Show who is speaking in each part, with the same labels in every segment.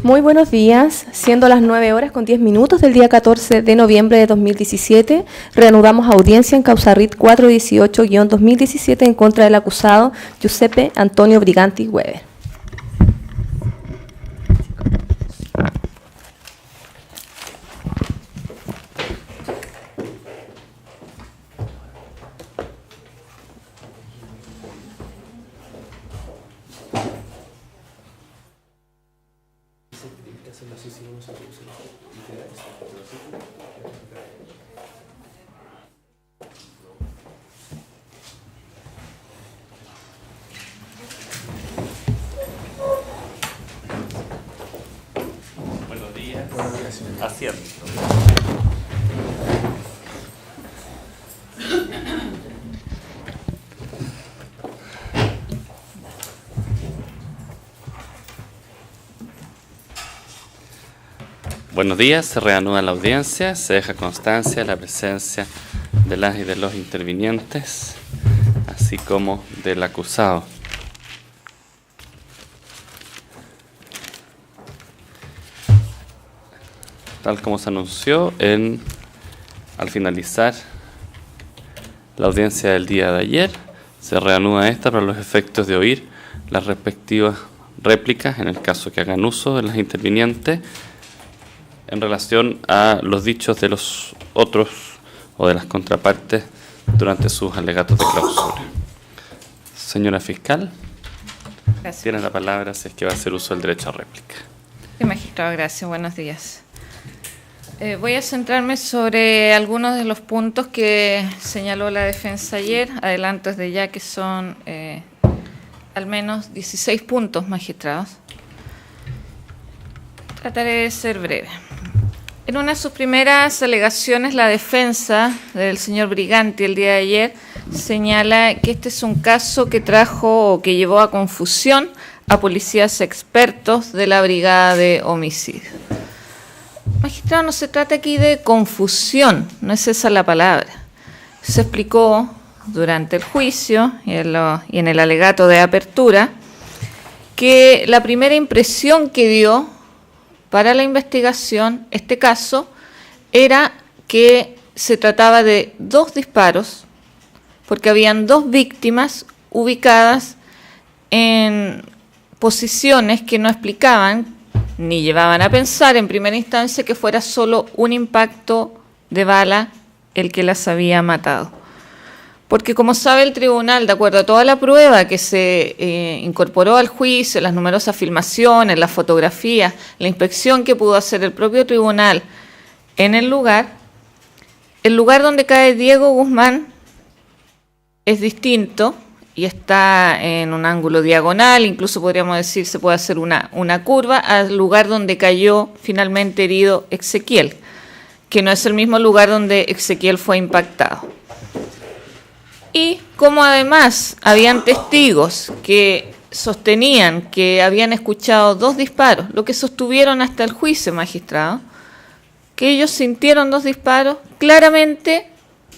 Speaker 1: Muy buenos días, siendo las 9 horas con 10 minutos del día 14 de noviembre de 2017, reanudamos audiencia en causa RIT 418-2017 en contra del acusado Giuseppe Antonio Briganti Weber.
Speaker 2: Acierto. Buenos días, se reanuda la audiencia, se deja constancia de la presencia de las y de los intervinientes, así como del acusado. Tal como se anunció al finalizar la audiencia del día de ayer, se reanuda esta para los efectos de oír las respectivas réplicas, en el caso que hagan uso de las intervinientes, en relación a los dichos de los otros o de las contrapartes durante sus alegatos de clausura. Señora fiscal,
Speaker 3: Gracias.
Speaker 2: tiene la palabra si es que va a hacer uso del derecho a réplica.
Speaker 3: Sí, magistrado, gracias. Buenos días. Voy a centrarme sobre algunos de los puntos que señaló la defensa ayer. Adelanto desde ya que son al menos 16 puntos, magistrados. Trataré de ser breve. En una de sus primeras alegaciones, la defensa del señor Briganti el día de ayer señala que este es un caso que trajo o que llevó a confusión a policías expertos de la Brigada de Homicidio. Magistrado, no se trata aquí de confusión, no es esa la palabra. Se explicó durante el juicio y en el alegato de apertura que la primera impresión que dio para la investigación este caso era que se trataba de 2 disparos, porque habían 2 víctimas ubicadas en posiciones que no explicaban ni llevaban a pensar en primera instancia que fuera solo un impacto de bala el que las había matado. Porque como sabe el tribunal, de acuerdo a toda la prueba que se incorporó al juicio, las numerosas filmaciones, las fotografías, la inspección que pudo hacer el propio tribunal en el lugar donde cae Diego Guzmán es distinto y está en un ángulo diagonal, incluso podríamos decir, se puede hacer una curva, al lugar donde cayó finalmente herido Ezequiel, que no es el mismo lugar donde Ezequiel fue impactado. Y como además habían testigos que sostenían que habían escuchado 2 disparos, lo que sostuvieron hasta el juicio, magistrado, que ellos sintieron 2 disparos, claramente,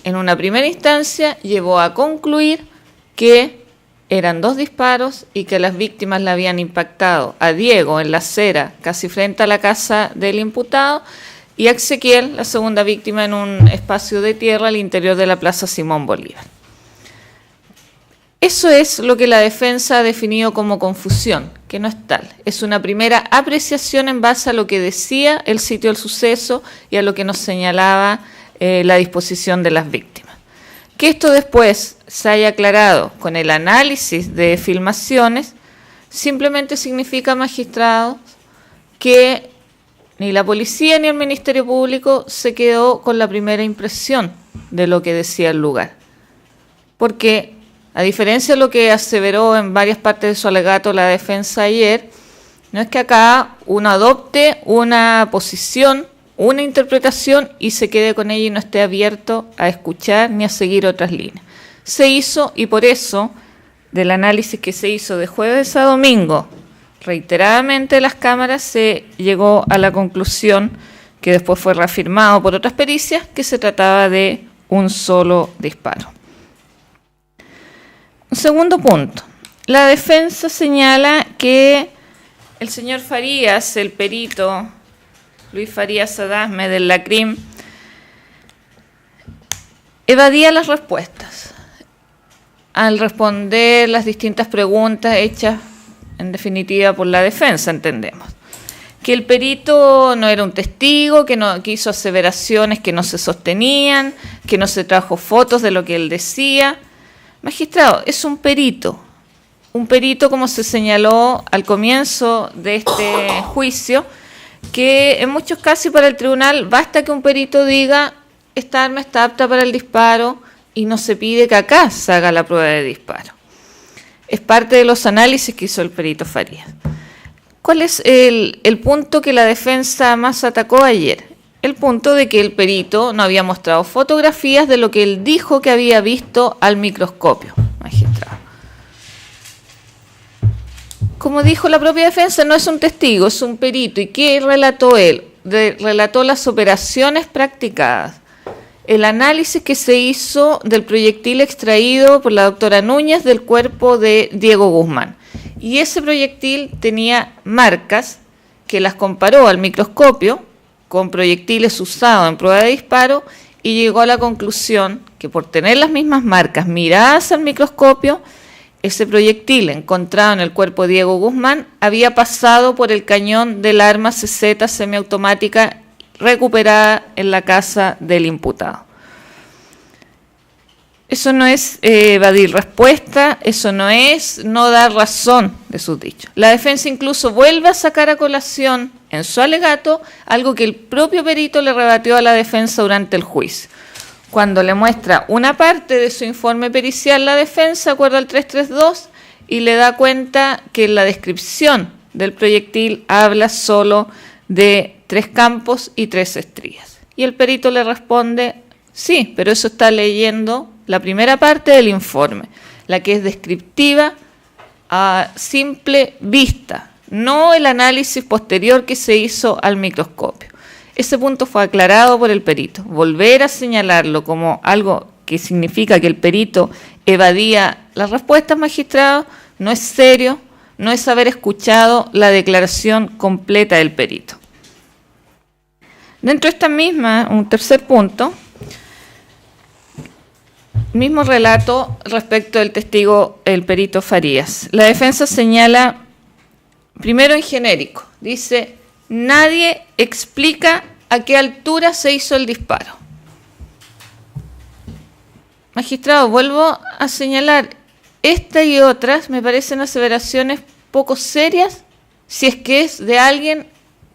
Speaker 3: en una primera instancia, llevó a concluir que eran 2 disparos y que las víctimas le habían impactado a Diego en la acera, casi frente a la casa del imputado, y a Ezequiel, la segunda víctima, en un espacio de tierra al interior de la Plaza Simón Bolívar. Eso es lo que la defensa ha definido como confusión, que no es tal. Es una primera apreciación en base a lo que decía el sitio del suceso y a lo que nos señalaba la disposición de las víctimas. Que esto después se haya aclarado con el análisis de filmaciones, simplemente significa, magistrados, que ni la policía ni el Ministerio Público se quedó con la primera impresión de lo que decía el lugar. Porque, a diferencia de lo que aseveró en varias partes de su alegato la defensa ayer, no es que acá uno adopte una posición, una interpretación y se quede con ella y no esté abierto a escuchar ni a seguir otras líneas. Se hizo, y por eso, del análisis que se hizo de jueves a domingo, reiteradamente las cámaras, se llegó a la conclusión, que después fue reafirmado por otras pericias, que se trataba de un solo disparo. Un segundo punto. La defensa señala que el señor Farías, el perito Luis Farías Adasme del LACRIM, evadía las respuestas al responder las distintas preguntas hechas, en definitiva, por la defensa, entendemos. Que el perito no era un testigo, que hizo aseveraciones que no se sostenían, que no se trajo fotos de lo que él decía. Magistrado, es un perito como se señaló al comienzo de este juicio, que en muchos casos para el tribunal basta que un perito diga esta arma está apta para el disparo y no se pide que acá se haga la prueba de disparo. Es parte de los análisis que hizo el perito Farías. ¿Cuál es el punto que la defensa más atacó ayer? El punto de que el perito no había mostrado fotografías de lo que él dijo que había visto al microscopio, magistrado. Como dijo la propia defensa, no es un testigo, es un perito. ¿Y qué relató él? Relató las operaciones practicadas, el análisis que se hizo del proyectil extraído por la doctora Núñez del cuerpo de Diego Guzmán. Y ese proyectil tenía marcas que las comparó al microscopio con proyectiles usados en prueba de disparo y llegó a la conclusión que por tener las mismas marcas miradas al microscopio, ese proyectil encontrado en el cuerpo de Diego Guzmán había pasado por el cañón del arma CZ semiautomática recuperada en la casa del imputado. Eso no es evadir respuesta, eso no es no dar razón de sus dichos. La defensa incluso vuelve a sacar a colación en su alegato algo que el propio perito le rebatió a la defensa durante el juicio. Cuando le muestra una parte de su informe pericial la defensa, de acuerdo al 332, y le da cuenta que en la descripción del proyectil habla solo de 3 campos y 3 estrías. Y el perito le responde, sí, pero eso está leyendo la primera parte del informe, la que es descriptiva a simple vista, no el análisis posterior que se hizo al microscopio. Ese punto fue aclarado por el perito. Volver a señalarlo como algo que significa que el perito evadía las respuestas, magistrado, no es serio, no es haber escuchado la declaración completa del perito. Dentro de esta misma, un tercer punto, mismo relato respecto del testigo, el perito Farías. La defensa señala, primero en genérico, dice, nadie explica a qué altura se hizo el disparo. Magistrado, vuelvo a señalar, esta y otras me parecen aseveraciones poco serias si es que es de alguien,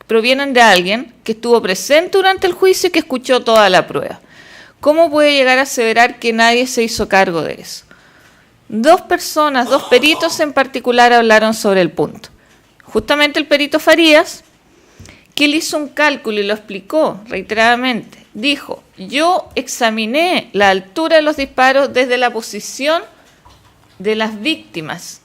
Speaker 3: provienen de alguien que estuvo presente durante el juicio y que escuchó toda la prueba. ¿Cómo puede llegar a aseverar que nadie se hizo cargo de eso? 2 personas, 2 peritos en particular hablaron sobre el punto. Justamente el perito Farías, que él hizo un cálculo y lo explicó reiteradamente. Dijo, yo examiné la altura de los disparos desde la posición de las víctimas.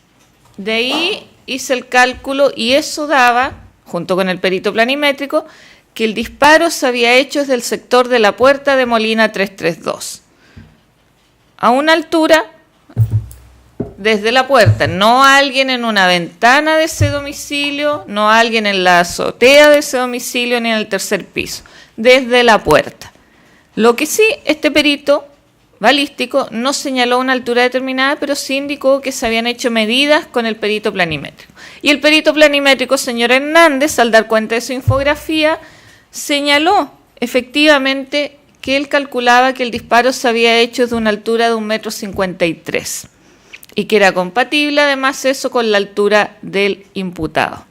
Speaker 3: De ahí hice el cálculo y eso daba, junto con el perito planimétrico, que el disparo se había hecho desde el sector de la puerta de Molina 332. A una altura, desde la puerta, no alguien en una ventana de ese domicilio, no alguien en la azotea de ese domicilio, ni en el tercer piso, desde la puerta. Lo que sí, este perito balístico no señaló una altura determinada, pero sí indicó que se habían hecho medidas con el perito planimétrico. Y el perito planimétrico, señor Hernández, al dar cuenta de su infografía, señaló efectivamente que él calculaba que el disparo se había hecho de una altura de 1,53 m y que era compatible además eso con la altura del imputado.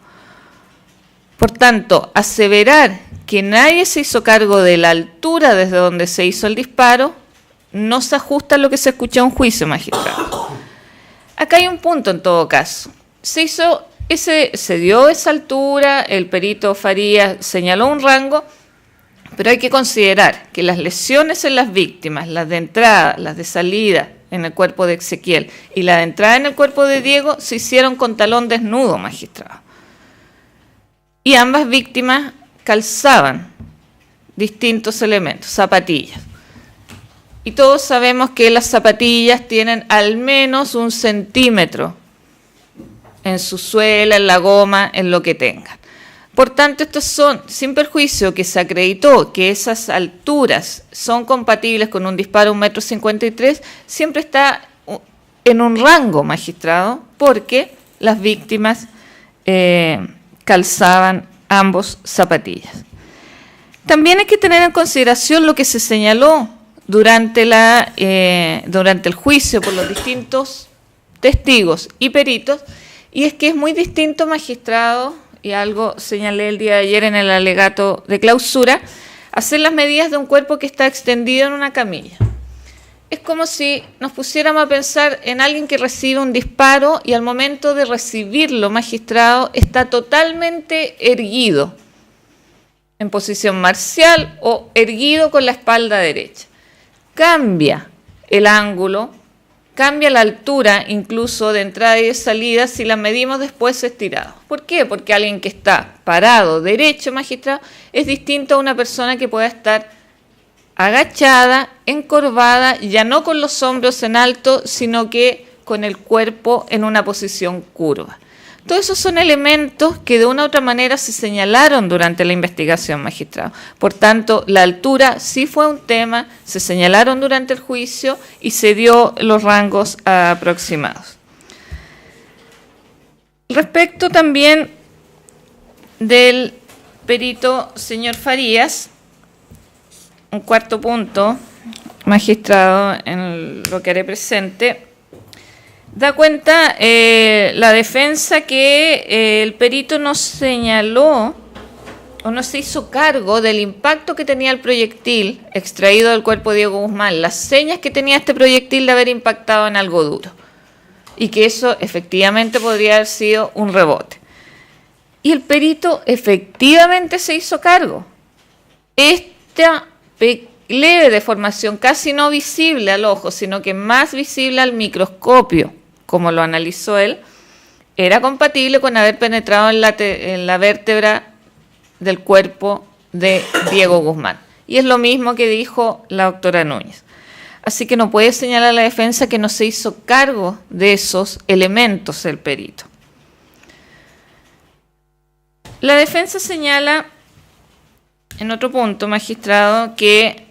Speaker 3: Por tanto, aseverar que nadie se hizo cargo de la altura desde donde se hizo el disparo no se ajusta a lo que se escuchó en juicio, magistrado. Acá hay un punto en todo caso. Se dio esa altura, el perito Farías señaló un rango, pero hay que considerar que las lesiones en las víctimas, las de entrada, las de salida en el cuerpo de Ezequiel y la de entrada en el cuerpo de Diego, se hicieron con talón desnudo, magistrado. Y ambas víctimas calzaban distintos elementos, zapatillas. Y todos sabemos que las zapatillas tienen al menos 1 centímetro en su suela, en la goma, en lo que tengan. Por tanto, estos son, sin perjuicio que se acreditó que esas alturas son compatibles con un disparo de 1,53 m, siempre está en un rango, magistrado, porque las víctimas calzaban ambos zapatillas. También hay que tener en consideración lo que se señaló durante el juicio por los distintos testigos y peritos, y es que es muy distinto, magistrado, y algo señalé el día de ayer en el alegato de clausura, hacer las medidas de un cuerpo que está extendido en una camilla. Es como si nos pusiéramos a pensar en alguien que recibe un disparo y al momento de recibirlo, magistrado, está totalmente erguido, en posición marcial o erguido con la espalda derecha. Cambia el ángulo, cambia la altura incluso de entrada y de salida si la medimos después estirado. ¿Por qué? Porque alguien que está parado derecho, magistrado, es distinto a una persona que pueda estar agachada, encorvada, ya no con los hombros en alto, sino que con el cuerpo en una posición curva. Todos esos son elementos que de una u otra manera se señalaron durante la investigación, magistrado. Por tanto, la altura sí fue un tema, se señalaron durante el juicio y se dio los rangos aproximados. Respecto también del perito señor Farías, un cuarto punto, magistrado, en lo que haré presente, da cuenta la defensa que el perito no señaló o no se hizo cargo del impacto que tenía el proyectil extraído del cuerpo de Diego Guzmán, las señas que tenía este proyectil de haber impactado en algo duro y que eso efectivamente podría haber sido un rebote. Y el perito efectivamente se hizo cargo. Esta leve deformación, casi no visible al ojo, sino que más visible al microscopio, como lo analizó él, era compatible con haber penetrado en la vértebra del cuerpo de Diego Guzmán. Y es lo mismo que dijo la doctora Núñez. Así que no puede señalar la defensa que no se hizo cargo de esos elementos el perito. La defensa señala, en otro punto, magistrado, que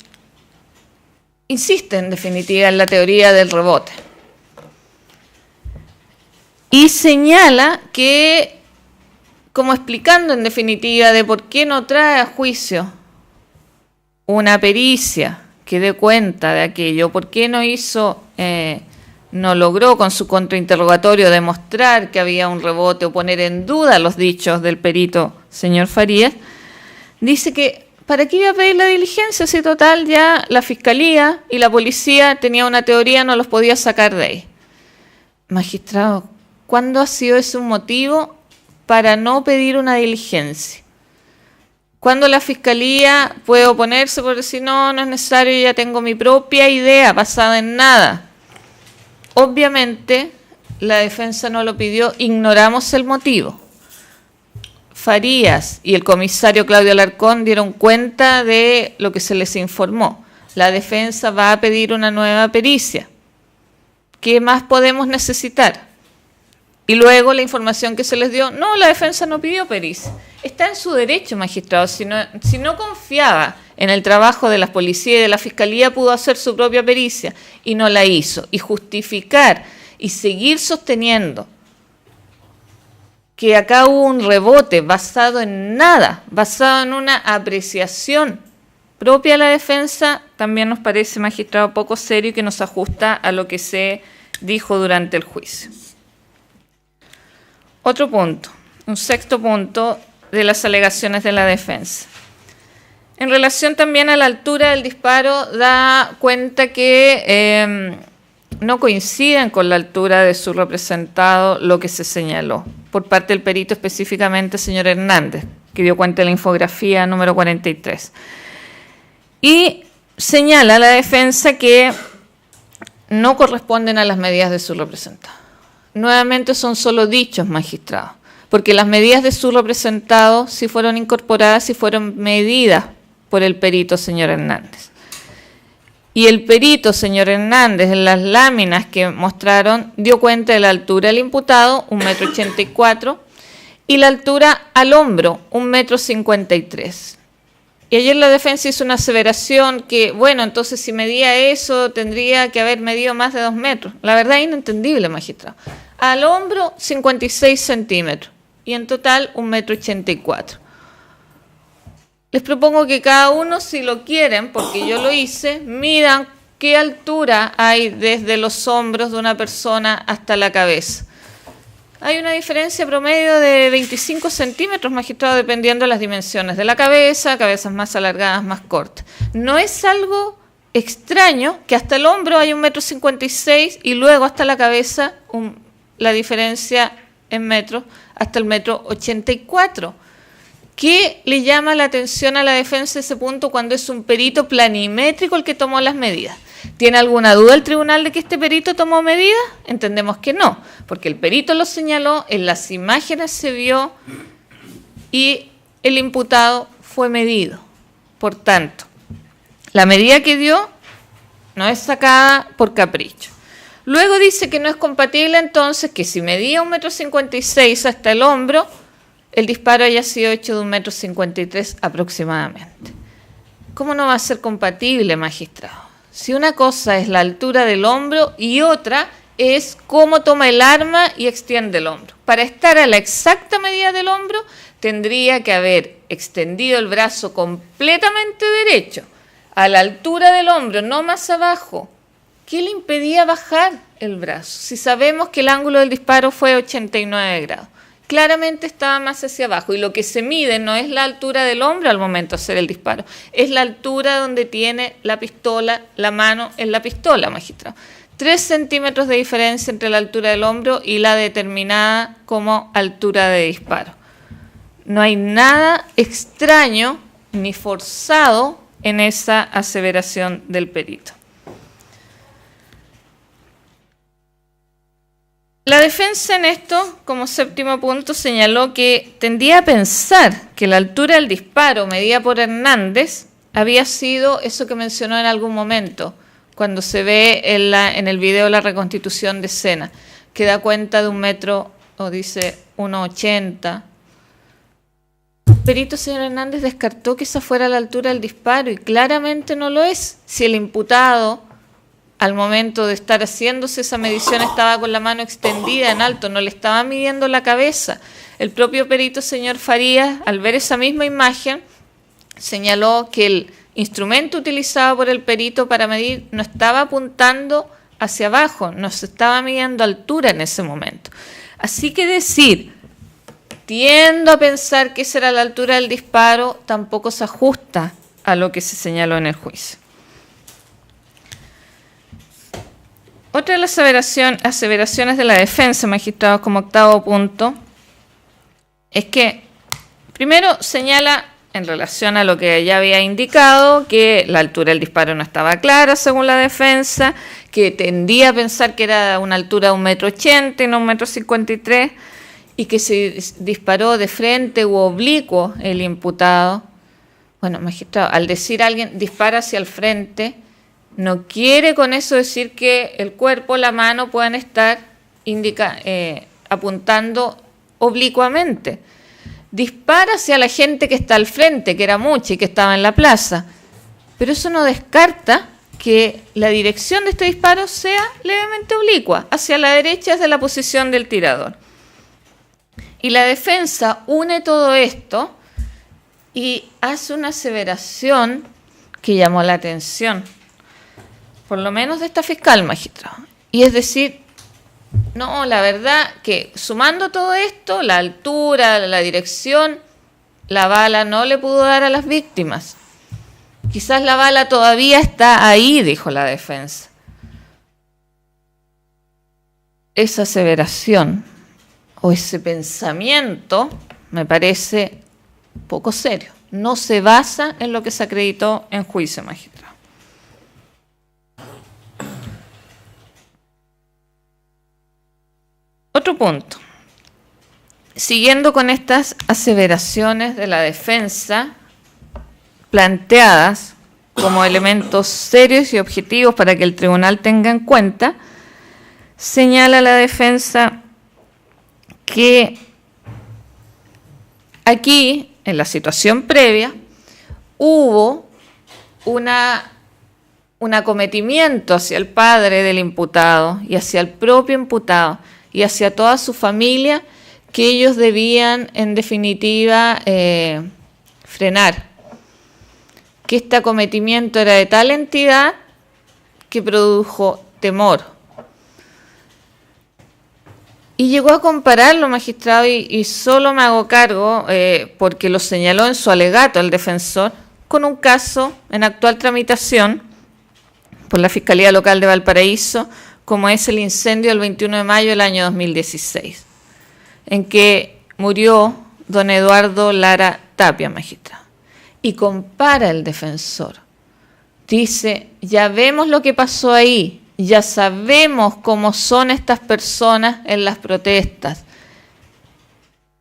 Speaker 3: insiste en definitiva en la teoría del rebote. Y señala que, como explicando en definitiva de por qué no trae a juicio una pericia que dé cuenta de aquello, por qué no logró con su contrainterrogatorio demostrar que había un rebote o poner en duda los dichos del perito señor Farías, dice que ¿para qué iba a pedir la diligencia si total ya la fiscalía y la policía tenía una teoría, no los podía sacar de ahí? Magistrado, ¿cuándo ha sido ese un motivo para no pedir una diligencia? ¿Cuándo la fiscalía puede oponerse por decir no es necesario, ya tengo mi propia idea basada en nada? Obviamente la defensa no lo pidió, ignoramos el motivo. Farías y el comisario Claudio Alarcón dieron cuenta de lo que se les informó. La defensa va a pedir una nueva pericia. ¿Qué más podemos necesitar? Y luego la información que se les dio, no, la defensa no pidió pericia. Está en su derecho, magistrado. Si no confiaba en el trabajo de la policía y de la fiscalía, pudo hacer su propia pericia y no la hizo. Y justificar y seguir sosteniendo que acá hubo un rebote basado en nada, basado en una apreciación propia de la defensa, también nos parece, magistrado, poco serio y que nos ajusta a lo que se dijo durante el juicio. Otro punto, un sexto punto de las alegaciones de la defensa. En relación también a la altura del disparo, da cuenta que no coinciden con la altura de su representado lo que se señaló por parte del perito, específicamente el señor Hernández, que dio cuenta de la infografía número 43. Y señala la defensa que no corresponden a las medidas de su representado. Nuevamente son solo dichos, magistrados, porque las medidas de su representado sí fueron incorporadas y fueron medidas por el perito señor Hernández. Y el perito, señor Hernández, en las láminas que mostraron, dio cuenta de la altura del imputado, 1,84 m, y la altura al hombro, 1,53 m. Y ayer la defensa hizo una aseveración que, bueno, entonces si medía eso, tendría que haber medido más de 2 metros. La verdad es inentendible, magistrado. Al hombro, 56 centímetros, y en total 1,84 m. Les propongo que cada uno, si lo quieren, porque yo lo hice, midan qué altura hay desde los hombros de una persona hasta la cabeza. Hay una diferencia promedio de 25 centímetros, magistrado, dependiendo de las dimensiones de la cabeza, cabezas más alargadas, más cortas. No es algo extraño que hasta el hombro hay 1,56 m y luego hasta la cabeza la diferencia en metros hasta el 1,84 m. ¿Qué le llama la atención a la defensa ese punto cuando es un perito planimétrico el que tomó las medidas? ¿Tiene alguna duda el tribunal de que este perito tomó medidas? Entendemos que no, porque el perito lo señaló, en las imágenes se vio y el imputado fue medido. Por tanto, la medida que dio no es sacada por capricho. Luego dice que no es compatible entonces que si medía 1,56 m hasta el hombro, el disparo haya sido hecho de 1,53 m aproximadamente. ¿Cómo no va a ser compatible, magistrado? Si una cosa es la altura del hombro y otra es cómo toma el arma y extiende el hombro. Para estar a la exacta medida del hombro, tendría que haber extendido el brazo completamente derecho, a la altura del hombro, no más abajo. ¿Qué le impedía bajar el brazo? Si sabemos que el ángulo del disparo fue 89 grados. Claramente estaba más hacia abajo y lo que se mide no es la altura del hombro al momento de hacer el disparo, es la altura donde tiene la pistola, la mano en la pistola, magistrado. 3 centímetros de diferencia entre la altura del hombro y la determinada como altura de disparo. No hay nada extraño ni forzado en esa aseveración del perito. La defensa en esto, como séptimo punto, señaló que tendía a pensar que la altura del disparo medida por Hernández había sido eso que mencionó en algún momento, cuando se ve en el video la reconstitución de escena, que da cuenta de 1 metro, o dice 1,80 m. El perito, señor Hernández, descartó que esa fuera la altura del disparo y claramente no lo es. Si el imputado, al momento de estar haciéndose esa medición, estaba con la mano extendida en alto, no le estaba midiendo la cabeza. El propio perito, señor Farías, al ver esa misma imagen, señaló que el instrumento utilizado por el perito para medir no estaba apuntando hacia abajo, no se estaba midiendo altura en ese momento. Así que decir, tiendo a pensar que esa era la altura del disparo, tampoco se ajusta a lo que se señaló en el juicio. Otra de las aseveraciones de la defensa, magistrado, como octavo punto, es que primero señala, en relación a lo que ya había indicado, que la altura del disparo no estaba clara según la defensa, que tendía a pensar que era una altura de 1,80 m y no 1,53 m, y que se disparó de frente u oblicuo el imputado. Bueno, magistrado, al decir alguien dispara hacia el frente, no quiere con eso decir que el cuerpo, la mano puedan estar apuntando oblicuamente. Dispara hacia la gente que está al frente, que era mucha y que estaba en la plaza. Pero eso no descarta que la dirección de este disparo sea levemente oblicua, hacia la derecha desde la posición del tirador. Y la defensa une todo esto y hace una aseveración que llamó la atención, por lo menos de esta fiscal, magistrado. Y es decir, no, la verdad que sumando todo esto, la altura, la dirección, la bala no le pudo dar a las víctimas. Quizás la bala todavía está ahí, dijo la defensa. Esa aseveración o ese pensamiento me parece poco serio. No se basa en lo que se acreditó en juicio, magistrado. Otro punto. Siguiendo con estas aseveraciones de la defensa planteadas como elementos serios y objetivos para que el tribunal tenga en cuenta, señala la defensa que aquí, en la situación previa, hubo un acometimiento hacia el padre del imputado y hacia el propio imputado y hacia toda su familia que ellos debían, en definitiva, frenar. Que este acometimiento era de tal entidad que produjo temor. Y llegó a compararlo, magistrado, y solo me hago cargo, porque lo señaló en su alegato el defensor, con un caso en actual tramitación por la Fiscalía Local de Valparaíso, como es el incendio del 21 de mayo del año 2016, en que murió don Eduardo Lara Tapia, magistrado. Y compara el defensor. Dice, ya vemos lo que pasó ahí, ya sabemos cómo son estas personas en las protestas.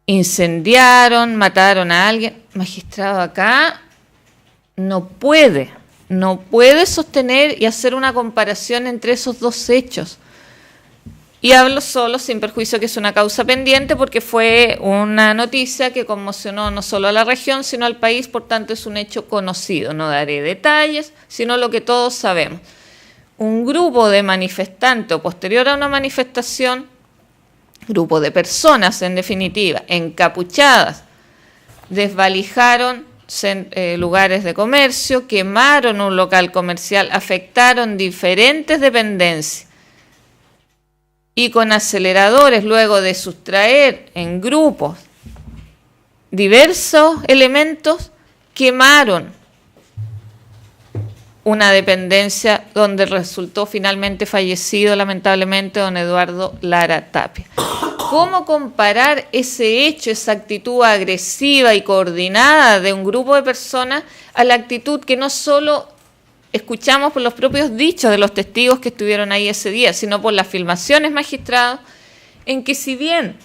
Speaker 3: Incendiaron, mataron a alguien. Magistrado, acá no puede sostener y hacer una comparación entre esos dos hechos. Y hablo solo, sin perjuicio que es una causa pendiente, porque fue una noticia que conmocionó no solo a la región, sino al país, por tanto es un hecho conocido. No daré detalles, sino lo que todos sabemos. Un grupo de manifestantes, o posterior a una manifestación, grupo de personas, en definitiva, encapuchadas, desvalijaron lugares de comercio, quemaron un local comercial, afectaron diferentes dependencias. Y con aceleradores, luego de sustraer en grupos diversos elementos, quemaron una dependencia donde resultó finalmente fallecido, lamentablemente, don Eduardo Lara Tapia. ¿Cómo comparar ese hecho, esa actitud agresiva y coordinada de un grupo de personas a la actitud que no solo escuchamos por los propios dichos de los testigos que estuvieron ahí ese día, sino por las filmaciones, magistrados, en que si bien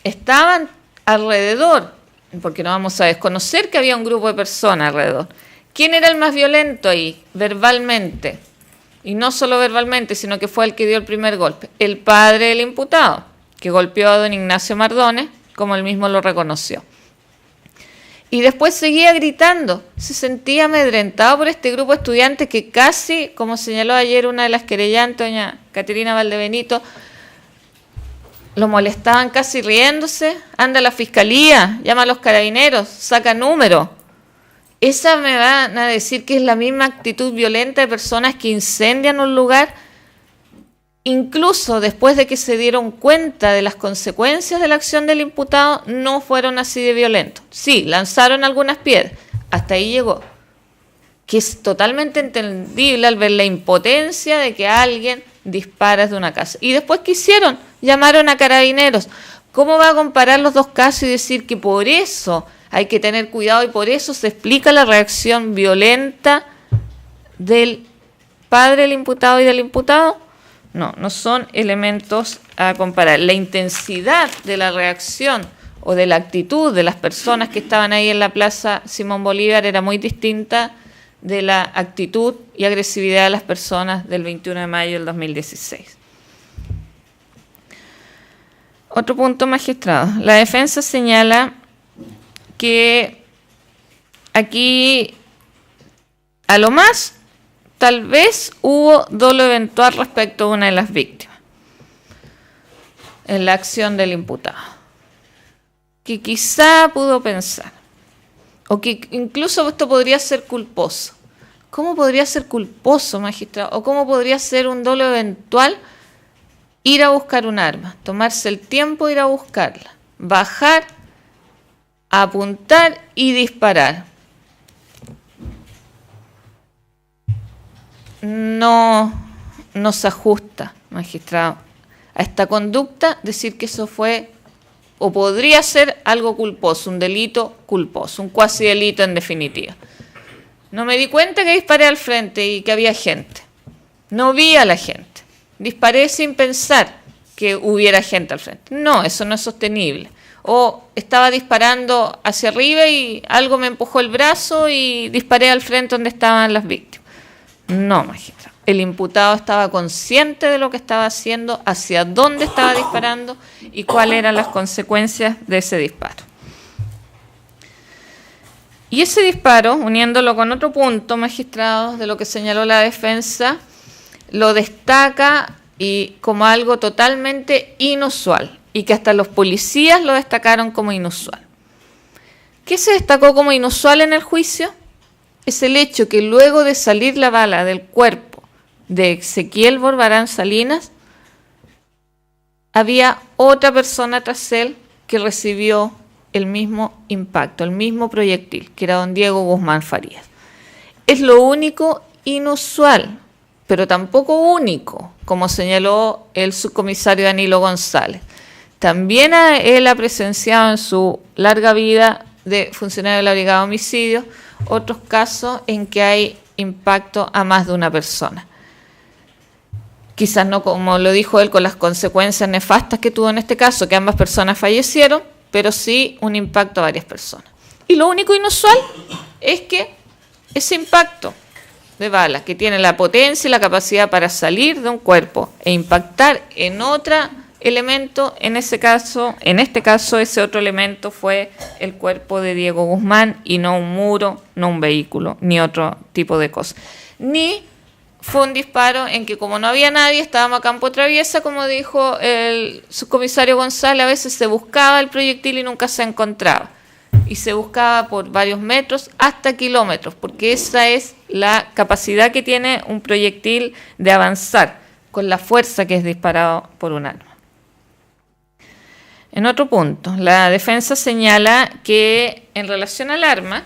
Speaker 3: estaban alrededor, porque no vamos a desconocer que había un grupo de personas alrededor, ¿quién era el más violento ahí, verbalmente? Y no solo verbalmente, sino que fue el que dio el primer golpe, el padre del imputado, que golpeó a don Ignacio Mardones, como él mismo lo reconoció. Y después seguía gritando, se sentía amedrentado por este grupo de estudiantes que casi, como señaló ayer una de las querellantes, doña Caterina Valdebenito, lo molestaban casi riéndose. Anda a la fiscalía, llama a los carabineros, saca número. Esa me van a decir que es la misma actitud violenta de personas que incendian un lugar, incluso después de que se dieron cuenta de las consecuencias de la acción del imputado, no fueron así de violentos. Sí, lanzaron algunas piedras, hasta ahí llegó. Que es totalmente entendible al ver la impotencia de que alguien dispara desde una casa. Y después, ¿qué hicieron? Llamaron a carabineros. ¿Cómo va a comparar los dos casos y decir que por eso hay que tener cuidado y por eso se explica la reacción violenta del padre del imputado y del imputado? No son elementos a comparar. La intensidad de la reacción o de la actitud de las personas que estaban ahí en la Plaza Simón Bolívar era muy distinta de la actitud y agresividad de las personas del 21 de mayo del 2016. Otro punto, magistrado. La defensa señala que aquí, a lo más, tal vez hubo dolo eventual respecto a una de las víctimas en la acción del imputado, que quizá pudo pensar, o que incluso esto podría ser culposo. ¿Cómo podría ser culposo, magistrado? ¿O cómo podría ser un dolo eventual ir a buscar un arma, tomarse el tiempo de ir a buscarla, bajar, apuntar y disparar? No se ajusta, magistrado, a esta conducta decir que eso fue o podría ser algo culposo, un delito culposo, un cuasi delito en definitiva. No me di cuenta que disparé al frente y que había gente. No vi a la gente. Disparé sin pensar que hubiera gente al frente. No, eso no es sostenible. o estaba disparando hacia arriba y algo me empujó el brazo y disparé al frente donde estaban las víctimas. No, magistrado. El imputado estaba consciente de lo que estaba haciendo, hacia dónde estaba disparando y cuáles eran las consecuencias de ese disparo. Y ese disparo, uniéndolo con otro punto, magistrado, de lo que señaló la defensa, lo destaca y como algo totalmente inusual, y que hasta los policías lo destacaron como inusual. ¿Qué se destacó como inusual en el juicio? Es el hecho que luego de salir la bala del cuerpo de Ezequiel Borbarán Salinas, había otra persona tras él que recibió el mismo impacto, el mismo proyectil, que era don Diego Guzmán Farías. Es lo único inusual, pero tampoco único, como señaló el subcomisario Danilo González. También él ha presenciado en su larga vida de funcionario de la Brigada de Homicidios otros casos en que hay impacto a más de una persona. Quizás no como lo dijo él con las consecuencias nefastas que tuvo en este caso, que ambas personas fallecieron, pero sí un impacto a varias personas. Y lo único inusual es que ese impacto de balas que tiene la potencia y la capacidad para salir de un cuerpo e impactar en otro elemento, en este caso ese otro elemento fue el cuerpo de Diego Guzmán y no un muro, no un vehículo, ni otro tipo de cosa. Ni fue un disparo en que como no había nadie, estábamos a campo traviesa, como dijo el subcomisario González, a veces se buscaba el proyectil y nunca se encontraba. Y se buscaba por varios metros hasta kilómetros, porque esa es la capacidad que tiene un proyectil de avanzar con la fuerza que es disparado por un arma. En otro punto, la defensa señala que en relación al arma,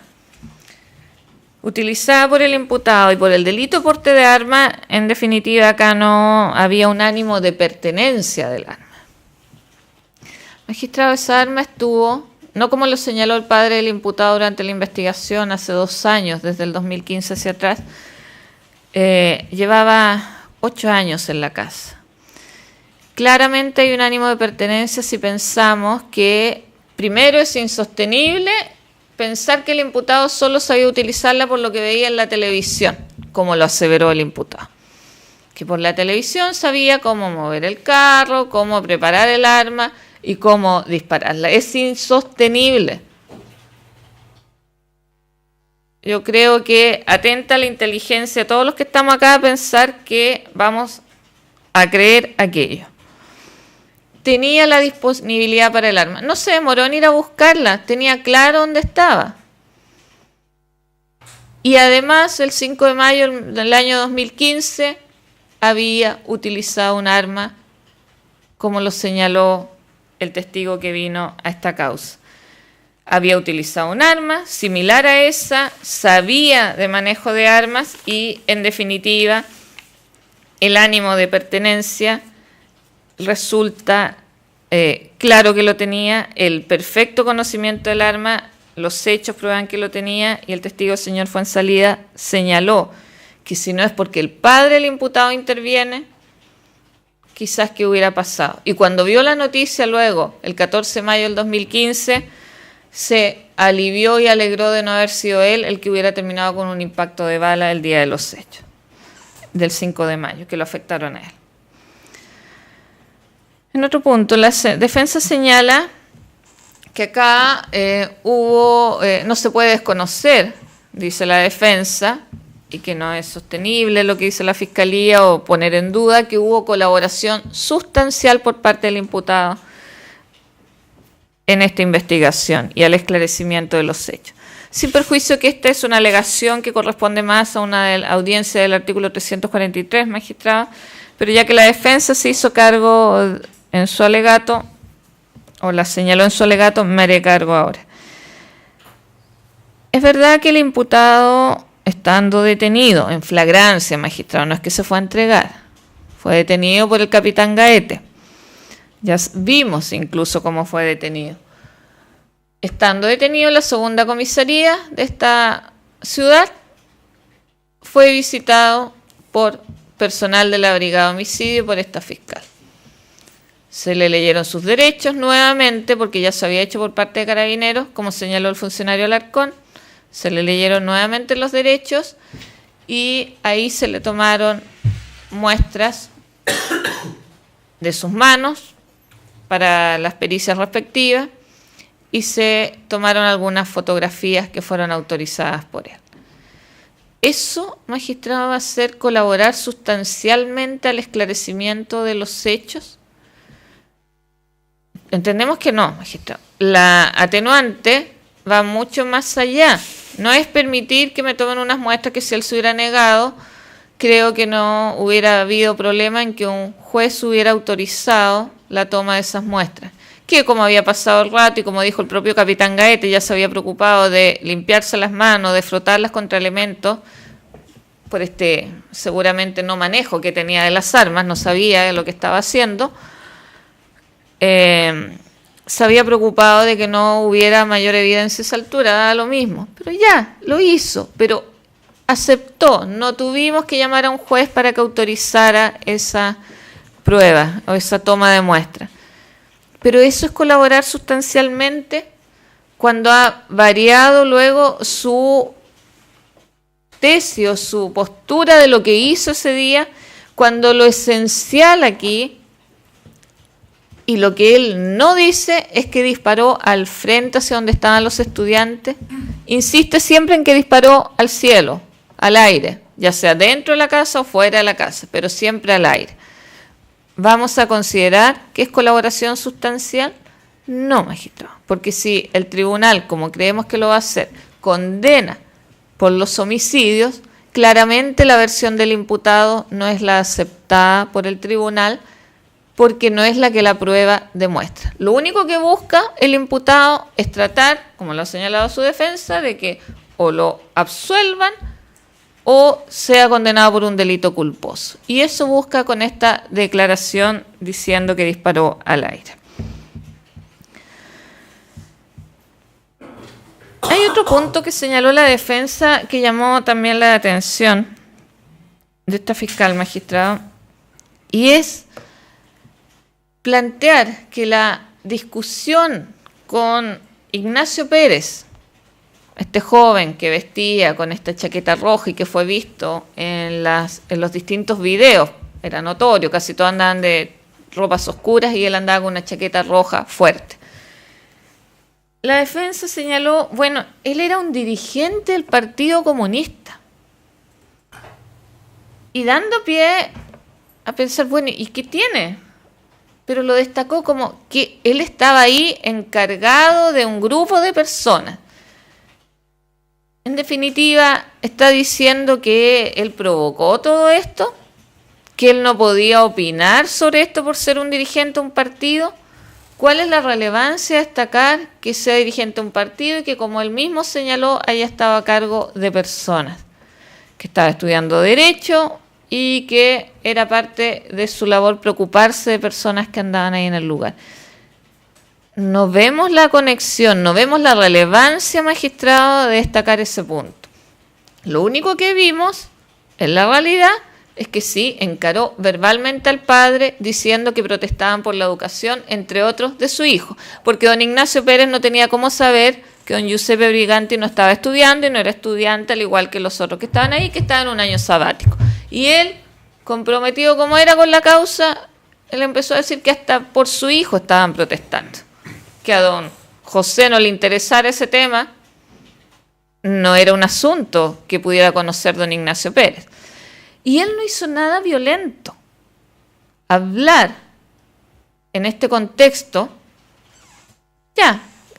Speaker 3: utilizada por el imputado y por el delito de porte de arma, en definitiva acá no había un ánimo de pertenencia del arma. Magistrado, esa arma estuvo, no como lo señaló el padre del imputado durante la investigación hace 2 años, desde el 2015 hacia atrás, llevaba 8 años en la casa. Claramente hay un ánimo de pertenencia si pensamos que primero es insostenible pensar que el imputado solo sabía utilizarla por lo que veía en la televisión, como lo aseveró el imputado. Que por la televisión sabía cómo mover el carro, cómo preparar el arma y cómo dispararla. Es insostenible. Yo creo que atenta a la inteligencia de todos los que estamos acá a pensar que vamos a creer aquello. Tenía la disponibilidad para el arma. No se demoró en ir a buscarla, tenía claro dónde estaba. Y además, el 5 de mayo del año 2015, había utilizado un arma, como lo señaló el testigo que vino a esta causa. Había utilizado un arma similar a esa, sabía de manejo de armas y, en definitiva, el ánimo de pertenencia resulta claro que lo tenía, el perfecto conocimiento del arma, los hechos prueban que lo tenía y el testigo señor Fuenzalida señaló que si no es porque el padre del imputado interviene, quizás que hubiera pasado. Y cuando vio la noticia luego, el 14 de mayo del 2015, se alivió y alegró de no haber sido él el que hubiera terminado con un impacto de bala el día de los hechos, del 5 de mayo, que lo afectaron a él. En otro punto, la defensa señala que acá no se puede desconocer, dice la defensa, y que no es sostenible lo que dice la Fiscalía, o poner en duda que hubo colaboración sustancial por parte del imputado en esta investigación y al esclarecimiento de los hechos. Sin perjuicio que esta es una alegación que corresponde más a una audiencia del artículo 343, magistrado, pero ya que la defensa se hizo cargo en su alegato, o la señaló en su alegato, me haré cargo ahora. Es verdad que el imputado, estando detenido en flagrancia, magistrado, no es que se fue a entregar, fue detenido por el capitán Gaete. Ya vimos incluso cómo fue detenido. Estando detenido en la segunda comisaría de esta ciudad, fue visitado por personal de la Brigada de Homicidio, por esta fiscal. Se le leyeron sus derechos nuevamente, porque ya se había hecho por parte de Carabineros, como señaló el funcionario Alarcón. Se le leyeron nuevamente los derechos y ahí se le tomaron muestras de sus manos para las pericias respectivas y se tomaron algunas fotografías que fueron autorizadas por él. ¿Eso, magistrado, va a ser colaborar sustancialmente al esclarecimiento de los hechos? Entendemos que no, magistrado. La atenuante va mucho más allá. No es permitir que me tomen unas muestras que si él se hubiera negado, creo que no hubiera habido problema en que un juez hubiera autorizado la toma de esas muestras. Que como había pasado el rato y como dijo el propio capitán Gaete, ya se había preocupado de limpiarse las manos, de frotarlas contra elementos, por seguramente no manejo que tenía de las armas, no sabía lo que estaba haciendo, se había preocupado de que no hubiera mayor evidencia a esa altura, daba lo mismo. Pero ya, lo hizo, pero aceptó. No tuvimos que llamar a un juez para que autorizara esa prueba o esa toma de muestra. Pero eso es colaborar sustancialmente cuando ha variado luego su tesis o su postura de lo que hizo ese día, cuando lo esencial aquí y lo que él no dice es que disparó al frente hacia donde estaban los estudiantes. Insiste siempre en que disparó al cielo, al aire, ya sea dentro de la casa o fuera de la casa, pero siempre al aire. ¿Vamos a considerar que es colaboración sustancial? No, magistrado, porque si el tribunal, como creemos que lo va a hacer, condena por los homicidios, claramente la versión del imputado no es la aceptada por el tribunal, porque no es la que la prueba demuestra. Lo único que busca el imputado es tratar, como lo ha señalado su defensa, de que o lo absuelvan o sea condenado por un delito culposo. Y eso busca con esta declaración diciendo que disparó al aire. Hay otro punto que señaló la defensa que llamó también la atención de esta fiscal, magistrado, y es plantear que la discusión con Ignacio Pérez, este joven que vestía con esta chaqueta roja y que fue visto en los distintos videos, era notorio, casi todos andaban de ropas oscuras y él andaba con una chaqueta roja fuerte. La defensa señaló, bueno, él era un dirigente del Partido Comunista. Y dando pie a pensar, bueno, ¿y qué tiene? Pero lo destacó como que él estaba ahí encargado de un grupo de personas. En definitiva, está diciendo que él provocó todo esto, que él no podía opinar sobre esto por ser un dirigente de un partido. ¿Cuál es la relevancia de destacar que sea dirigente de un partido y que, como él mismo señaló, haya estado a cargo de personas? Que estaba estudiando Derecho y que era parte de su labor preocuparse de personas que andaban ahí en el lugar. No vemos la conexión, no vemos la relevancia, magistrado, de destacar ese punto. Lo único que vimos, en la realidad, es que sí, encaró verbalmente al padre diciendo que protestaban por la educación, entre otros, de su hijo. Porque don Ignacio Pérez no tenía cómo saber que don Giuseppe Briganti no estaba estudiando y no era estudiante, al igual que los otros que estaban ahí, que estaban en un año sabático. Y él, comprometido como era con la causa, él empezó a decir que hasta por su hijo estaban protestando. Que a don José no le interesara ese tema, no era un asunto que pudiera conocer don Ignacio Pérez. Y él no hizo nada violento. Hablar en este contexto,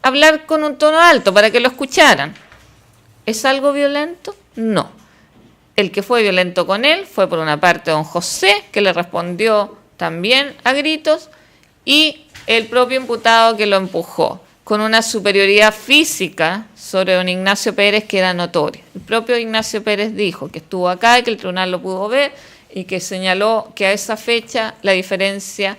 Speaker 3: hablar con un tono alto para que lo escucharan, ¿es algo violento? No. El que fue violento con él fue por una parte don José, que le respondió también a gritos, y el propio imputado que lo empujó, con una superioridad física sobre don Ignacio Pérez que era notoria. El propio Ignacio Pérez dijo que estuvo acá y que el tribunal lo pudo ver y que señaló que a esa fecha la diferencia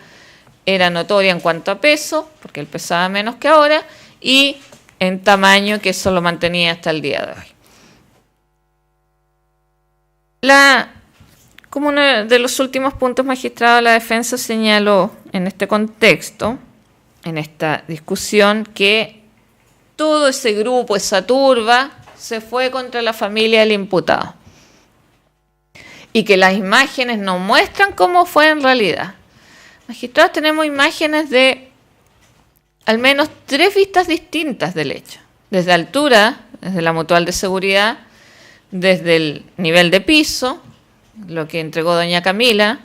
Speaker 3: era notoria en cuanto a peso, porque él pesaba menos que ahora, y en tamaño, que eso lo mantenía hasta el día de hoy. La Como uno de los últimos puntos, magistrado, la defensa señaló en este contexto, en esta discusión, que todo ese grupo, esa turba, se fue contra la familia del imputado y que las imágenes no muestran cómo fue en realidad. Magistrados, tenemos imágenes de al menos 3 vistas distintas del hecho, desde altura, desde la mutual de seguridad, desde el nivel de piso, lo que entregó doña Camila,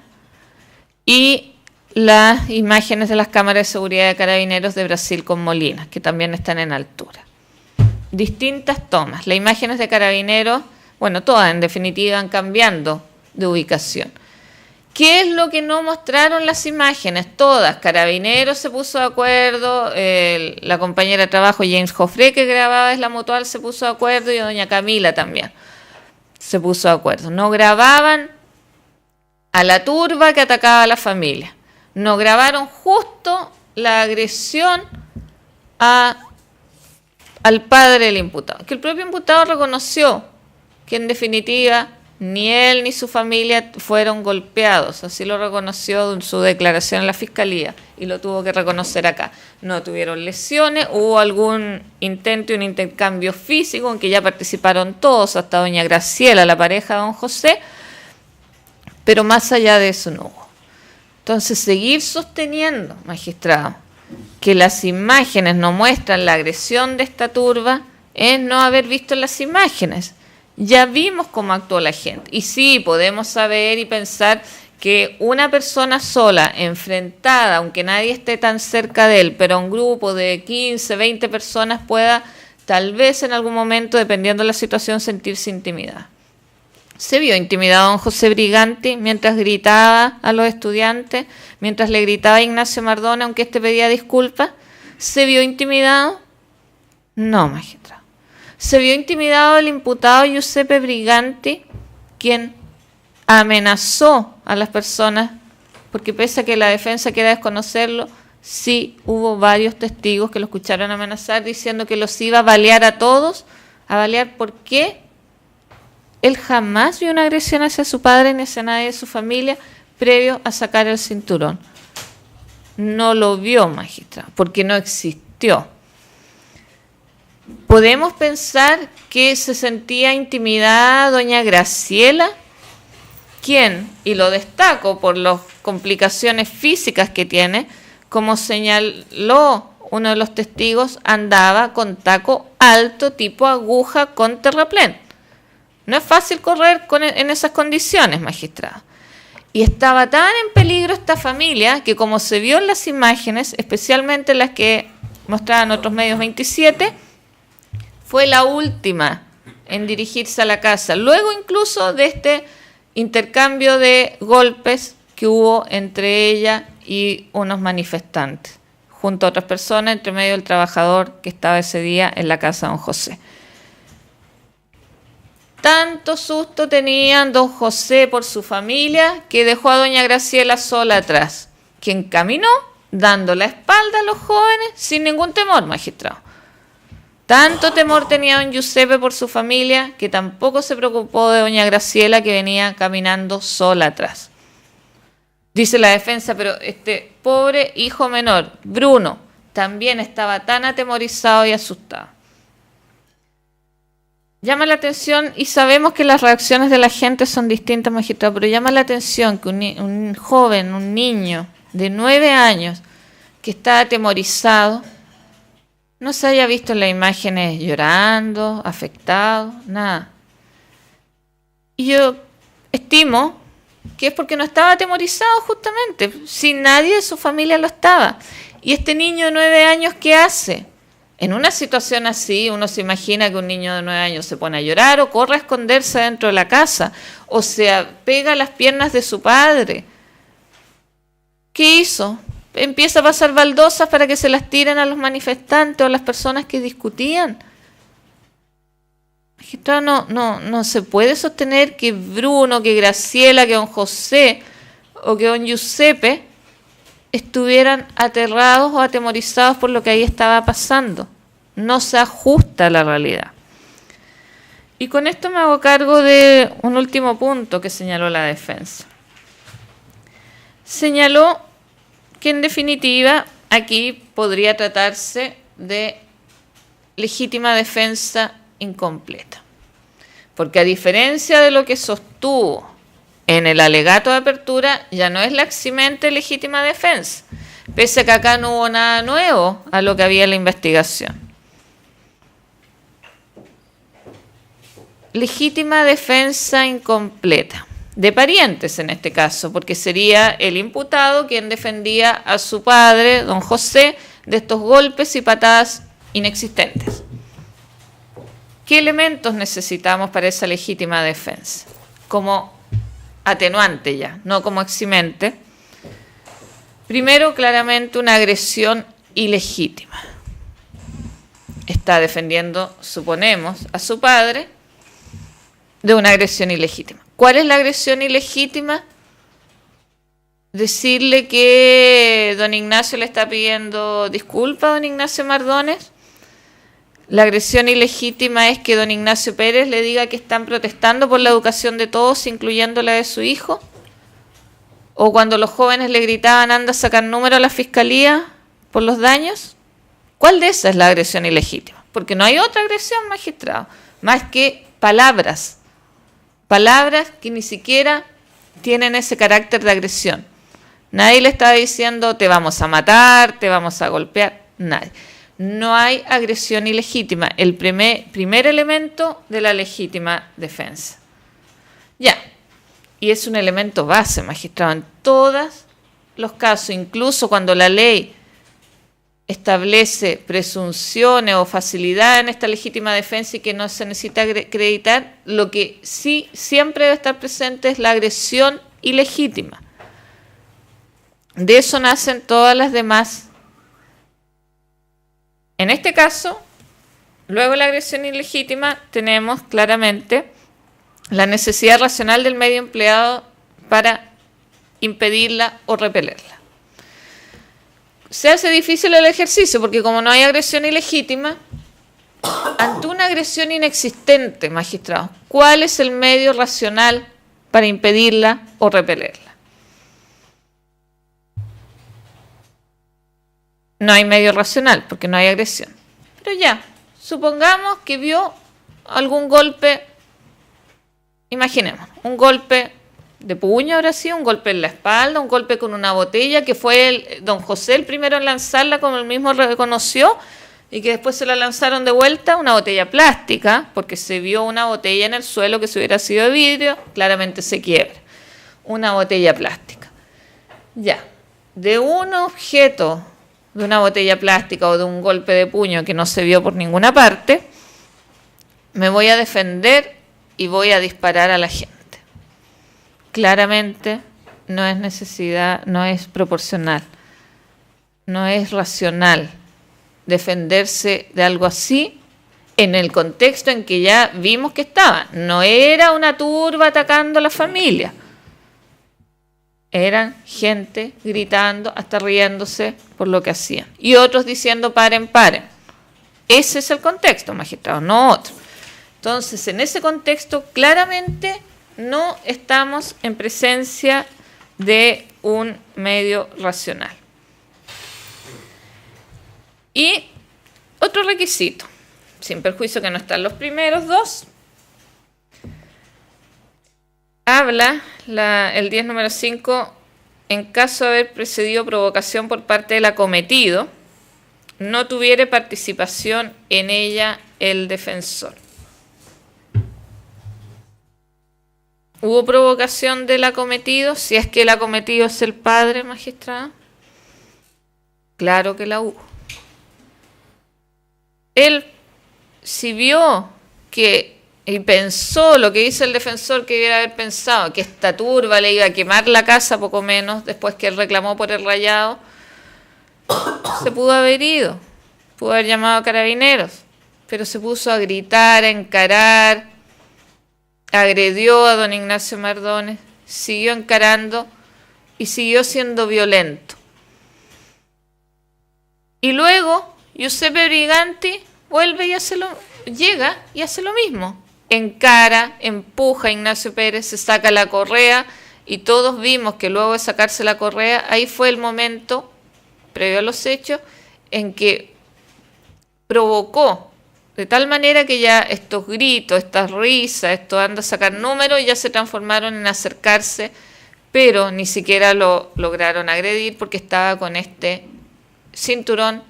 Speaker 3: y las imágenes de las cámaras de seguridad de Carabineros de Brasil con Molina, que también están en altura. Distintas tomas. Las imágenes de Carabineros, bueno, todas en definitiva van cambiando de ubicación. ¿Qué es lo que no mostraron las imágenes? Todas. Carabineros se puso de acuerdo, la compañera de trabajo James Joffre, que grababa es la mutual, se puso de acuerdo, y doña Camila también se puso de acuerdo. No grababan a la turba que atacaba a la familia. No grabaron justo la agresión al padre del imputado. Que el propio imputado reconoció que en definitiva ni él ni su familia fueron golpeados. Así lo reconoció en su declaración en la fiscalía y lo tuvo que reconocer acá. No tuvieron lesiones, hubo algún intento y un intercambio físico en que ya participaron todos, hasta doña Graciela, la pareja de don José, pero más allá de eso no hubo. Entonces, seguir sosteniendo, magistrado, que las imágenes no muestran la agresión de esta turba es no haber visto las imágenes. Ya vimos cómo actuó la gente. Y sí, podemos saber y pensar que una persona sola, enfrentada, aunque nadie esté tan cerca de él, pero un grupo de 15, 20 personas pueda, tal vez en algún momento, dependiendo de la situación, sentirse intimidada. Se vio intimidado don José Briganti mientras gritaba a los estudiantes, mientras le gritaba a Ignacio Mardona, aunque éste pedía disculpas. ¿Se vio intimidado? No, magistrado. Se vio intimidado el imputado Giuseppe Briganti, quien amenazó a las personas, porque pese a que la defensa quiera desconocerlo, sí hubo varios testigos que lo escucharon amenazar diciendo que los iba a balear a todos. ¿A balear por qué? Él jamás vio una agresión hacia su padre ni hacia nadie de su familia previo a sacar el cinturón. No lo vio, magistrado, porque no existió. ¿Podemos pensar que se sentía intimidada doña Graciela? ¿Quién? Y lo destaco por las complicaciones físicas que tiene, como señaló uno de los testigos, andaba con taco alto tipo aguja con terraplén. No es fácil correr en esas condiciones, magistrado. Y estaba tan en peligro esta familia que, como se vio en las imágenes, especialmente las que mostraban otros medios 27, fue la última en dirigirse a la casa, luego incluso de este intercambio de golpes que hubo entre ella y unos manifestantes, junto a otras personas, entre medio del trabajador que estaba ese día en la casa de don José. Tanto susto tenían don José por su familia que dejó a doña Graciela sola atrás, quien caminó dando la espalda a los jóvenes sin ningún temor, magistrado. Tanto temor tenía don Giuseppe por su familia que tampoco se preocupó de doña Graciela, que venía caminando sola atrás. Dice la defensa, pero este pobre hijo menor, Bruno, también estaba tan atemorizado y asustado. Llama la atención, y sabemos que las reacciones de la gente son distintas, magistrado, pero llama la atención que un joven, un niño de 9 años que está atemorizado, no se haya visto en las imágenes llorando, afectado, nada. Y yo estimo que es porque no estaba atemorizado justamente, si nadie de su familia lo estaba. Y este niño de 9 años, ¿qué hace? En una situación así, uno se imagina que un niño de 9 años se pone a llorar o corre a esconderse dentro de la casa o se pega a las piernas de su padre. ¿Qué hizo? Empieza a pasar baldosas para que se las tiren a los manifestantes o a las personas que discutían. Magistrado, no se puede sostener que Bruno, que Graciela, que don José o que don Giuseppe estuvieran aterrados o atemorizados por lo que ahí estaba pasando. No se ajusta a la realidad. Y con esto me hago cargo de un último punto que señaló la defensa. Señaló que en definitiva aquí podría tratarse de legítima defensa incompleta. Porque a diferencia de lo que sostuvo en el alegato de apertura, ya no es la eximente legítima defensa, pese a que acá no hubo nada nuevo a lo que había en la investigación. Legítima defensa incompleta, de parientes en este caso, porque sería el imputado quien defendía a su padre, don José, de estos golpes y patadas inexistentes. ¿Qué elementos necesitamos para esa legítima defensa? Como atenuante ya, no como eximente. Primero, claramente una agresión ilegítima. Está defendiendo, suponemos, a su padre de una agresión ilegítima. ¿Cuál es la agresión ilegítima? Decirle que don Ignacio le está pidiendo disculpas a don Ignacio Mardones. La agresión ilegítima es que don Ignacio Pérez le diga que están protestando por la educación de todos, incluyendo la de su hijo. O cuando los jóvenes le gritaban, anda a sacar número a la fiscalía por los daños. ¿Cuál de esas es la agresión ilegítima? Porque no hay otra agresión, magistrado, más que palabras. Palabras que ni siquiera tienen ese carácter de agresión. Nadie le estaba diciendo, te vamos a matar, te vamos a golpear. Nadie. No hay agresión ilegítima, el primer elemento de la legítima defensa. Ya, y es un elemento base, magistrado, en todos los casos, incluso cuando la ley establece presunciones o facilidad en esta legítima defensa y que no se necesita acreditar, lo que sí siempre debe estar presente es la agresión ilegítima. De eso nacen todas las demás. En este caso, luego de la agresión ilegítima, tenemos claramente la necesidad racional del medio empleado para impedirla o repelerla. Se hace difícil el ejercicio porque como no hay agresión ilegítima, ante una agresión inexistente, magistrado, ¿cuál es el medio racional para impedirla o repelerla? No hay medio racional porque no hay agresión. Pero ya, supongamos que vio algún golpe, imaginemos, un golpe de puño ahora sí, un golpe en la espalda, un golpe con una botella, que fue don José el primero en lanzarla, como él mismo reconoció, y que después se la lanzaron de vuelta, una botella plástica, porque se vio una botella en el suelo que si hubiera sido de vidrio, claramente se quiebra. Una botella plástica. Ya, de un objeto, de una botella plástica o de un golpe de puño que no se vio por ninguna parte, me voy a defender y voy a disparar a la gente. Claramente no es necesidad, no es proporcional, no es racional defenderse de algo así en el contexto en que ya vimos que estaba. No era una turba atacando a la familia. Eran gente gritando, hasta riéndose por lo que hacían. Y otros diciendo paren, paren. Ese es el contexto, magistrado, no otro. Entonces, en ese contexto, claramente no estamos en presencia de un medio racional. Y otro requisito, sin perjuicio que no están los primeros dos, habla el 10 número 5, en caso de haber precedido provocación por parte del acometido, no tuviere participación en ella el defensor. ¿Hubo provocación del acometido? Si es que el acometido es el padre, magistrado. Claro que la hubo. Él, si vio que y pensó lo que dice el defensor que debiera haber pensado, que esta turba le iba a quemar la casa poco menos después que él reclamó por el rayado, se pudo haber ido, pudo haber llamado a carabineros, pero se puso a gritar, a encarar, agredió a don Ignacio Mardones, siguió encarando y siguió siendo violento. Y luego Giuseppe Briganti vuelve y llega y hace lo mismo. encara, empuja a Ignacio Pérez, se saca la correa y todos vimos que luego de sacarse la correa, ahí fue el momento, previo a los hechos, en que provocó de tal manera que ya estos gritos, estas risas, esto anda a sacar números, ya se transformaron en acercarse, pero ni siquiera lo lograron agredir porque estaba con este cinturón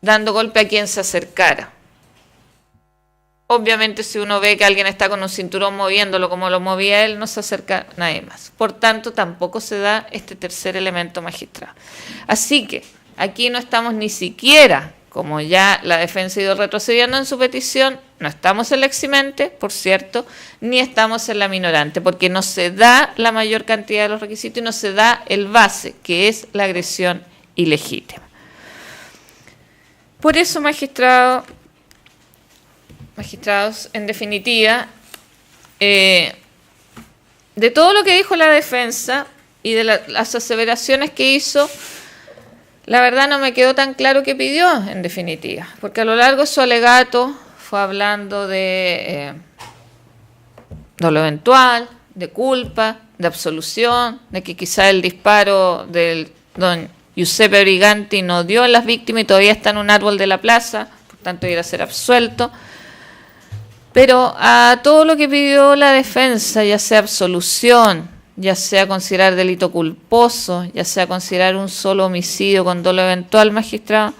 Speaker 3: dando golpe a quien se acercara. Obviamente, si uno ve que alguien está con un cinturón moviéndolo como lo movía él, no se acerca nadie más. Por tanto, tampoco se da este tercer elemento, magistrado. Así que aquí no estamos ni siquiera, como ya la defensa ha ido retrocediendo en su petición, no estamos en la eximente, por cierto, ni estamos en la minorante, porque no se da la mayor cantidad de los requisitos y no se da el base, que es la agresión ilegítima. Por eso, magistrados, en definitiva, de todo lo que dijo la defensa y de las aseveraciones que hizo, la verdad no me quedó tan claro qué pidió, en definitiva, porque a lo largo de su alegato fue hablando de lo eventual, de culpa, de absolución, de que quizá el disparo del don Giuseppe Briganti no dio a las víctimas y todavía está en un árbol de la plaza, por tanto iba a ser absuelto. Pero a todo lo que pidió la defensa, ya sea absolución, ya sea considerar delito culposo, ya sea considerar un solo homicidio con dolo eventual, magistrado,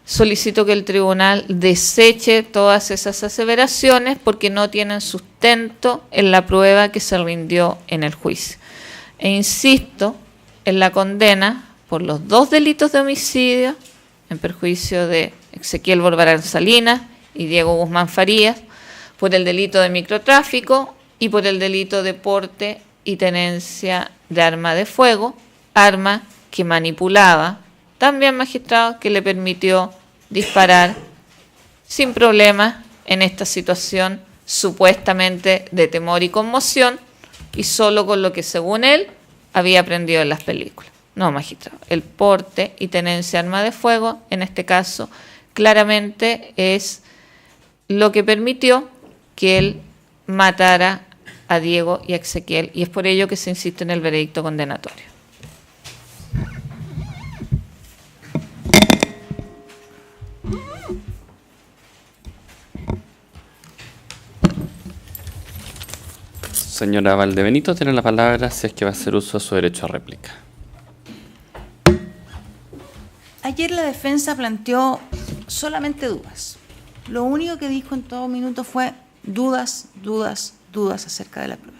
Speaker 3: solicito que el tribunal deseche todas esas aseveraciones porque no tienen sustento en la prueba que se rindió en el juicio. E insisto en la condena por los 2 delitos de homicidio en perjuicio de Ezequiel Borbarán Salinas y Diego Guzmán Farías, por el delito de microtráfico y por el delito de porte y tenencia de arma de fuego, arma que manipulaba, también magistrado, que le permitió disparar sin problema en esta situación supuestamente de temor y conmoción y solo con lo que según él había aprendido en las películas. No, magistrado, el porte y tenencia de arma de fuego, en este caso, claramente es lo que permitió que él matara a Diego y a Ezequiel, y es por ello que se insiste en el veredicto condenatorio.
Speaker 2: Señora Valdebenito, tiene la palabra si es que va a hacer uso de su derecho a réplica.
Speaker 4: Ayer la defensa planteó solamente dudas. Lo único que dijo en todo minuto fue dudas acerca de la prueba.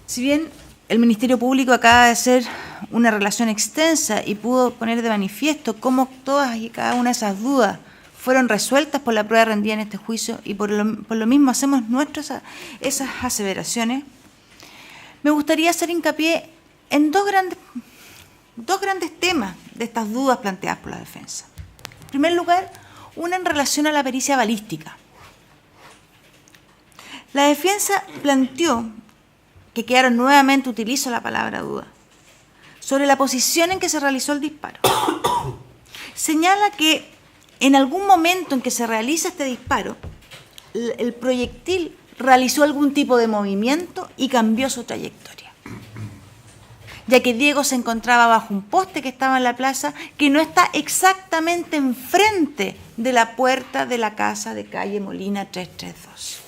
Speaker 4: Si bien el Ministerio Público acaba de hacer una relación extensa y pudo poner de manifiesto cómo todas y cada una de esas dudas fueron resueltas por la prueba rendida en este juicio y por lo mismo hacemos nuestras esas aseveraciones, me gustaría hacer hincapié en dos grandes temas de estas dudas planteadas por la defensa. En primer lugar, una en relación a la pericia balística. La defensa planteó que quedaron nuevamente, utilizo la palabra duda, sobre la posición en que se realizó el disparo. Señala que en algún momento en que se realiza este disparo, el proyectil realizó algún tipo de movimiento y cambió su trayectoria, ya que Diego se encontraba bajo un poste que estaba en la plaza, que no está exactamente enfrente de la puerta de la casa de calle Molina 332.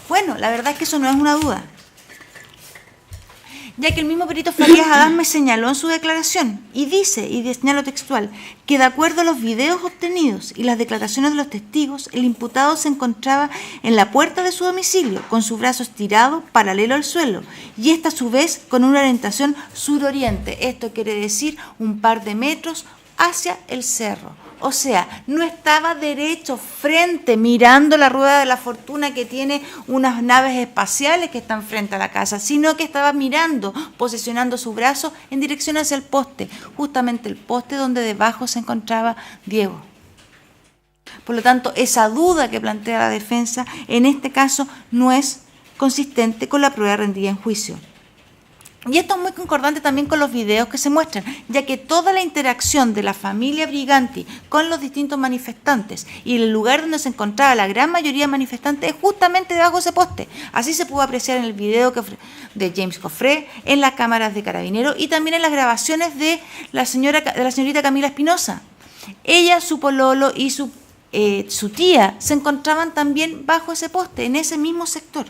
Speaker 4: Bueno, la verdad es que eso no es una duda, ya que el mismo perito Farías Adame señaló en su declaración, y dice, y señalo textual, que de acuerdo a los videos obtenidos y las declaraciones de los testigos, el imputado se encontraba en la puerta de su domicilio, con su brazo estirado paralelo al suelo, y esta a su vez con una orientación suroriente. Esto quiere decir un par de metros hacia el cerro. O sea, no estaba derecho, frente, mirando la rueda de la fortuna que tiene unas naves espaciales que están frente a la casa, sino que estaba mirando, posicionando su brazo en dirección hacia el poste, justamente el poste donde debajo se encontraba Diego. Por lo tanto, esa duda que plantea la defensa, en este caso, no es consistente con la prueba rendida en juicio. Y esto es muy concordante también con los videos que se muestran, ya que toda la interacción de la familia Briganti con los distintos manifestantes y el lugar donde se encontraba la gran mayoría de manifestantes es justamente debajo de ese poste. Así se pudo apreciar en el video de James Coffré, en las cámaras de Carabineros y también en las grabaciones de la señorita Camila Espinosa. Ella, su pololo y su tía se encontraban también bajo ese poste, en ese mismo sector.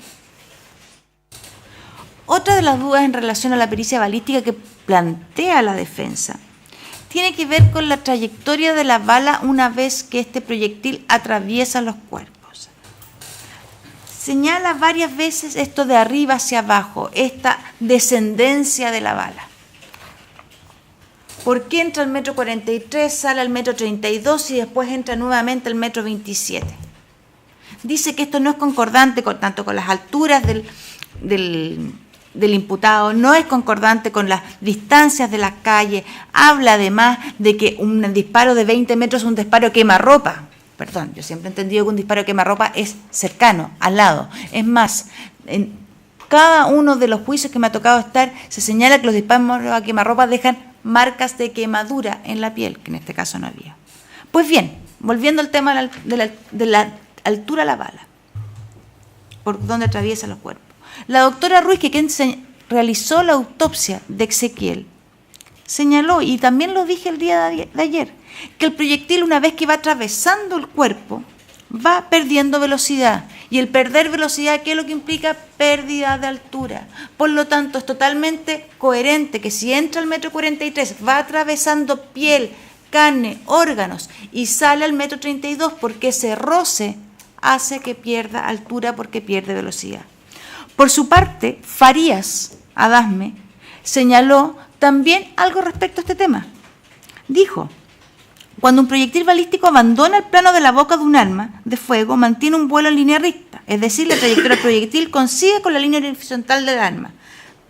Speaker 4: Otra de las dudas en relación a la pericia balística que plantea la defensa tiene que ver con la trayectoria de la bala una vez que este proyectil atraviesa los cuerpos. Señala varias veces esto de arriba hacia abajo, esta descendencia de la bala. ¿Por qué entra al metro 43, sale al metro 32 y después entra nuevamente al metro 27? Dice que esto no es concordante tanto con las alturas del imputado, no es concordante con las distancias de las calles, habla además de que un disparo de 20 metros es un disparo quemarropa. Perdón, yo siempre he entendido que un disparo quemarropa es cercano, al lado. Es más, en cada uno de los juicios que me ha tocado estar, se señala que los disparos a quemarropa dejan marcas de quemadura en la piel, que en este caso no había. Pues bien, volviendo al tema de la altura de la bala, por donde atraviesa los cuerpos. La doctora Ruiz, quien realizó la autopsia de Exequiel, señaló, y también lo dije el día de ayer, que el proyectil, una vez que va atravesando el cuerpo, va perdiendo velocidad. Y el perder velocidad, ¿qué es lo que implica? Pérdida de altura. Por lo tanto, es totalmente coherente que si entra al metro 43, va atravesando piel, carne, órganos, y sale al metro 32, porque ese roce hace que pierda altura porque pierde velocidad. Por su parte, Farías Adasme señaló también algo respecto a este tema. Dijo: cuando un proyectil balístico abandona el plano de la boca de un arma de fuego, mantiene un vuelo en línea recta, es decir, la trayectoria del proyectil coincide con la línea horizontal del arma.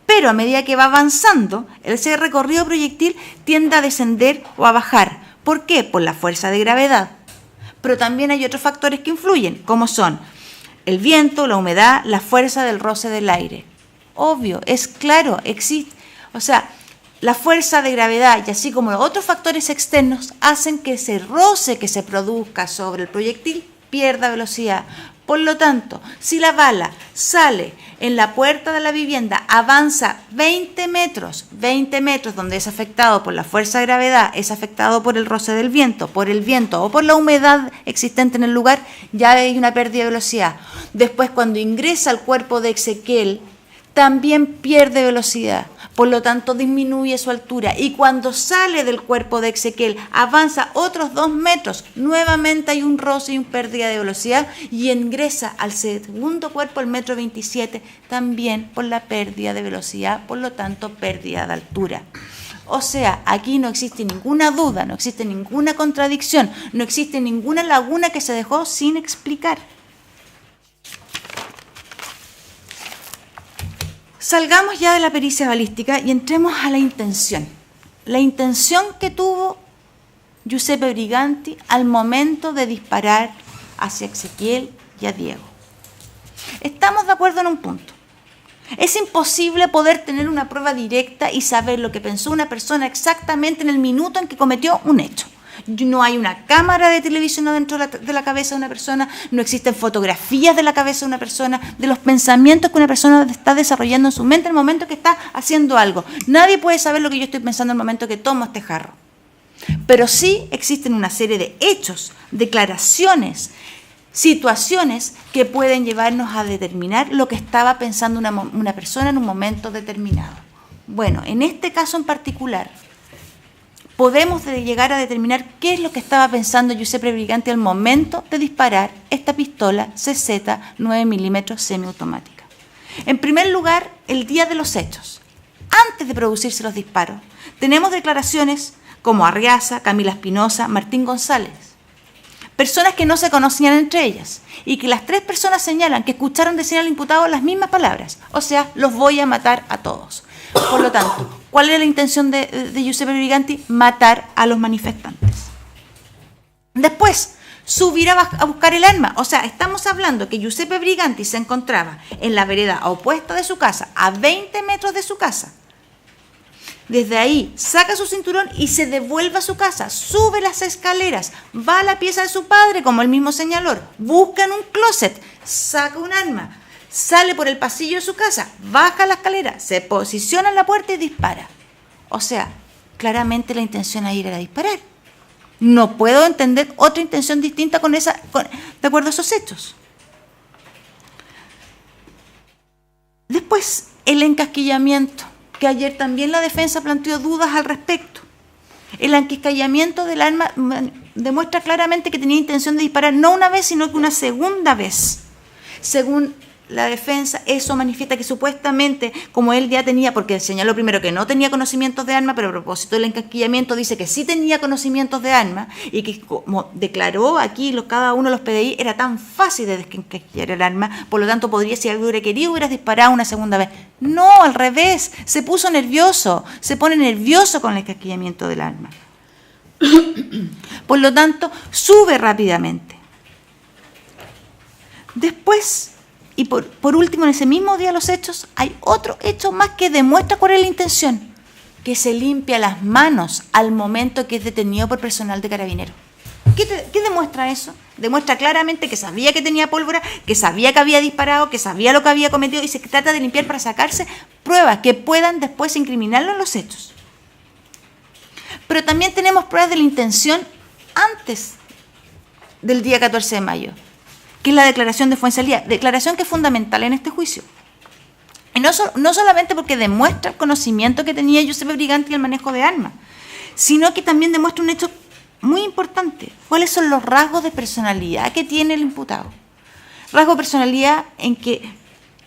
Speaker 4: Pero a medida que va avanzando, ese recorrido proyectil tiende a descender o a bajar. ¿Por qué? Por la fuerza de gravedad. Pero también hay otros factores que influyen, como son el viento, la humedad, la fuerza del roce del aire. Obvio, es claro, existe. O sea, la fuerza de gravedad y así como los otros factores externos hacen que ese roce que se produzca sobre el proyectil pierda velocidad. Por lo tanto, si la bala sale en la puerta de la vivienda, avanza 20 metros donde es afectado por la fuerza de gravedad, es afectado por el roce del viento, por el viento o por la humedad existente en el lugar, ya hay una pérdida de velocidad. Después, cuando ingresa al cuerpo de Exequiel, también pierde velocidad, por lo tanto disminuye su altura, y cuando sale del cuerpo de Exequiel avanza otros 2 metros, nuevamente hay un roce y una pérdida de velocidad, y ingresa al segundo cuerpo, el metro 27, también por la pérdida de velocidad, por lo tanto pérdida de altura. O sea, aquí no existe ninguna duda, no existe ninguna contradicción, no existe ninguna laguna que se dejó sin explicar. Salgamos ya de la pericia balística y entremos a la intención. La intención que tuvo Giuseppe Briganti al momento de disparar hacia Exequiel y a Diego. Estamos de acuerdo en un punto. Es imposible poder tener una prueba directa y saber lo que pensó una persona exactamente en el minuto en que cometió un hecho. No hay una cámara de televisión adentro de la cabeza de una persona, no existen fotografías de la cabeza de una persona, de los pensamientos que una persona está desarrollando en su mente en el momento que está haciendo algo. Nadie puede saber lo que yo estoy pensando en el momento que tomo este jarro. Pero sí existen una serie de hechos, declaraciones, situaciones que pueden llevarnos a determinar lo que estaba pensando una persona en un momento determinado. Bueno, en este caso en particular, podemos llegar a determinar qué es lo que estaba pensando Giuseppe Briganti al momento de disparar esta pistola CZ 9 milímetros semiautomática. En primer lugar, el día de los hechos, antes de producirse los disparos, tenemos declaraciones como Arriaza, Camila Espinosa, Martín González, personas que no se conocían entre ellas y que las 3 personas señalan que escucharon decir al imputado las mismas palabras, o sea, los voy a matar a todos. Por lo tanto, ¿cuál era la intención de Giuseppe Briganti? Matar a los manifestantes. Después, subir a buscar el arma. O sea, estamos hablando que Giuseppe Briganti se encontraba en la vereda opuesta de su casa, a 20 metros de su casa, Desde ahí saca su cinturón y se devuelve a su casa, sube las escaleras, va a la pieza de su padre, como él mismo señaló, busca en un closet, saca un arma, sale por el pasillo de su casa, baja la escalera, se posiciona en la puerta y dispara. O sea, claramente la intención ahí era disparar. No puedo entender otra intención distinta de acuerdo a esos hechos. Después, el encasquillamiento, que ayer también la defensa planteó dudas al respecto. El encasquillamiento del arma demuestra claramente que tenía intención de disparar no una vez, sino que una segunda vez. Según la defensa, eso manifiesta que supuestamente, como él ya tenía, porque señaló primero que no tenía conocimientos de arma, pero a propósito del encasquillamiento dice que sí tenía conocimientos de arma, y que como declaró aquí cada uno de los PDI, era tan fácil de desencasquillar el arma, por lo tanto podría, si algo hubiera querido, hubiera disparado una segunda vez. No, al revés, se puso nervioso, se pone nervioso con el encasquillamiento del arma. Por lo tanto, sube rápidamente. Después, y por último, en ese mismo día de los hechos, hay otro hecho más que demuestra cuál es la intención, que se limpia las manos al momento que es detenido por personal de Carabineros. ¿Qué demuestra eso? Demuestra claramente que sabía que tenía pólvora, que sabía que había disparado, que sabía lo que había cometido, y se trata de limpiar para sacarse pruebas que puedan después incriminarlo en los hechos. Pero también tenemos pruebas de la intención antes del día 14 de mayo. Que es la declaración de Fuenzalía, declaración que es fundamental en este juicio. Y no solamente porque demuestra el conocimiento que tenía Giuseppe Briganti y el manejo de armas, sino que también demuestra un hecho muy importante. ¿Cuáles son los rasgos de personalidad que tiene el imputado? Rasgo de personalidad en que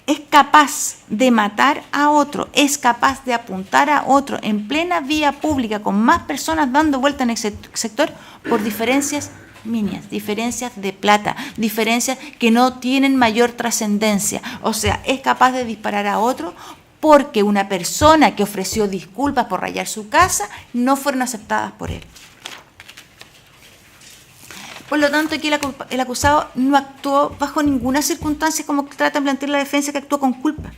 Speaker 4: es capaz de matar a otro, es capaz de apuntar a otro en plena vía pública con más personas dando vuelta en el sector por diferencias mínimas, diferencias de plata, diferencias que no tienen mayor trascendencia. O sea, es capaz de disparar a otro porque una persona que ofreció disculpas por rayar su casa no fueron aceptadas por él. Por lo tanto, aquí el acusado no actuó bajo ninguna circunstancia como trata de plantear la defensa, que actuó con culpa.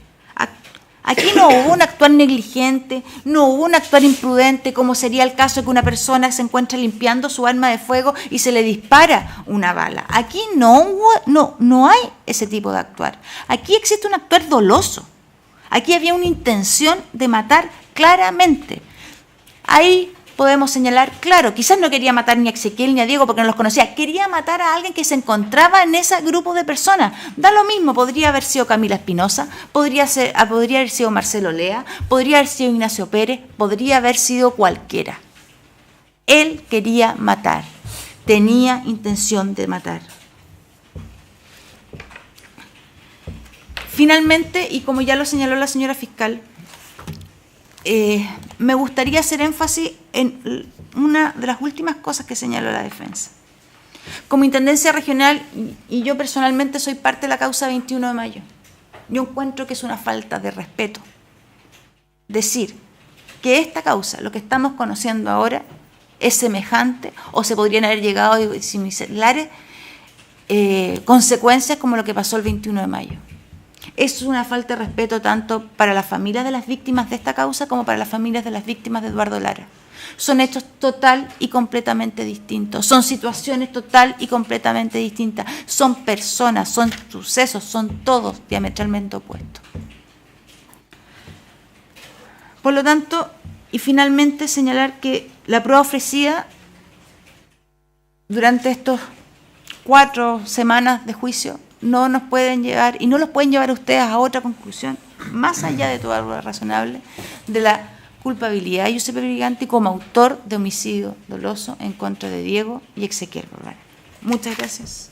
Speaker 4: Aquí no hubo un actuar negligente, no hubo un actuar imprudente, como sería el caso de que una persona se encuentra limpiando su arma de fuego y se le dispara una bala. Aquí no hay ese tipo de actuar. Aquí existe un actuar doloso. Aquí había una intención de matar claramente. Ahí podemos señalar, claro, quizás no quería matar ni a Ezequiel ni a Diego porque no los conocía, quería matar a alguien que se encontraba en ese grupo de personas. Da lo mismo, podría haber sido Camila Espinosa, podría haber sido Marcelo Lea, podría haber sido Ignacio Pérez, podría haber sido cualquiera. Él quería matar, tenía intención de matar. Finalmente, y como ya lo señaló la señora fiscal, me gustaría hacer énfasis en una de las últimas cosas que señaló la defensa. Como Intendencia Regional, y yo personalmente soy parte de la causa 21 de mayo, yo encuentro que es una falta de respeto decir que esta causa, lo que estamos conociendo ahora, es semejante o se podrían haber llegado a similares consecuencias como lo que pasó el 21 de mayo. Es una falta de respeto tanto para las familias de las víctimas de esta causa como para las familias de las víctimas de Eduardo Lara. Son hechos total y completamente distintos, son situaciones total y completamente distintas, son personas, son sucesos, son todos diametralmente opuestos. Por lo tanto, y finalmente señalar que la prueba ofrecida durante estos 4 semanas de juicio no nos pueden llevar, y no los pueden llevar a ustedes a otra conclusión, más allá de toda duda razonable, de la culpabilidad de Giuseppe Briganti como autor de homicidio doloso en contra de Diego y Ezequiel Lara. Muchas gracias.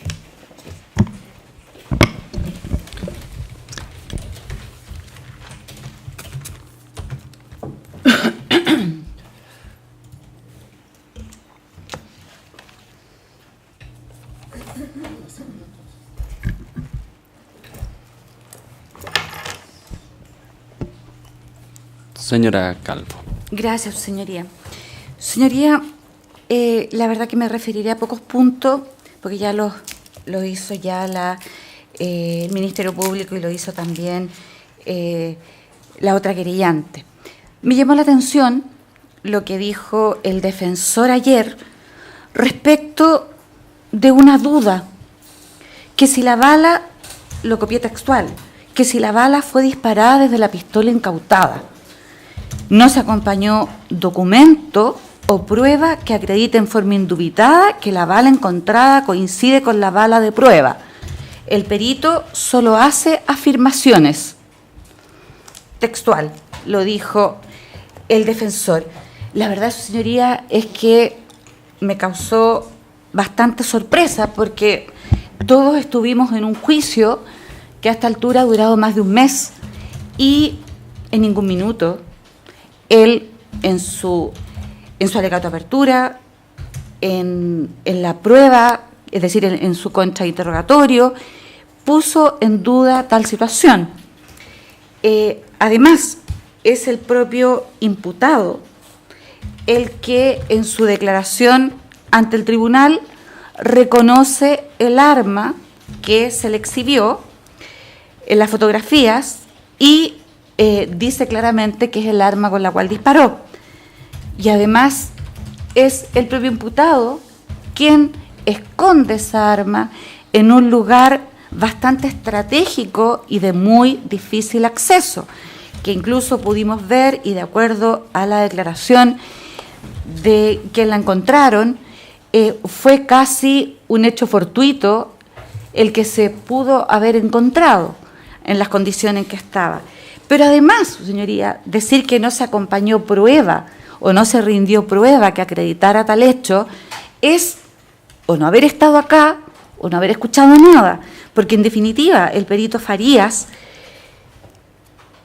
Speaker 2: Señora Calvo.
Speaker 5: Gracias, señoría. Señoría, la verdad que me referiré a pocos puntos, porque ya lo hizo ya el Ministerio Público y lo hizo también la otra querellante. Me llamó la atención lo que dijo el defensor ayer respecto de una duda, que si la bala, lo copié textual, que si la bala fue disparada desde la pistola incautada. No se acompañó documento o prueba que acredite en forma indubitada que la bala encontrada coincide con la bala de prueba. El perito solo hace afirmaciones. Textual, lo dijo el defensor. La verdad, su señoría, es que me causó bastante sorpresa porque todos estuvimos en un juicio que a esta altura ha durado más de un mes y en ningún minuto él en su alegato de apertura, en la prueba, es decir, en su contrainterrogatorio, puso en duda tal situación. Además, es el propio imputado el que en su declaración ante el tribunal reconoce el arma que se le exhibió en las fotografías y dice claramente que es el arma con la cual disparó. Y además es el propio imputado quien esconde esa arma en un lugar bastante estratégico y de muy difícil acceso, que incluso pudimos ver, y de acuerdo a la declaración de quien la encontraron, fue casi un hecho fortuito el que se pudo haber encontrado en las condiciones en que estaba. Pero además, su señoría, decir que no se acompañó prueba o no se rindió prueba que acreditara tal hecho es o no haber estado acá o no haber escuchado nada, porque en definitiva el perito Farías,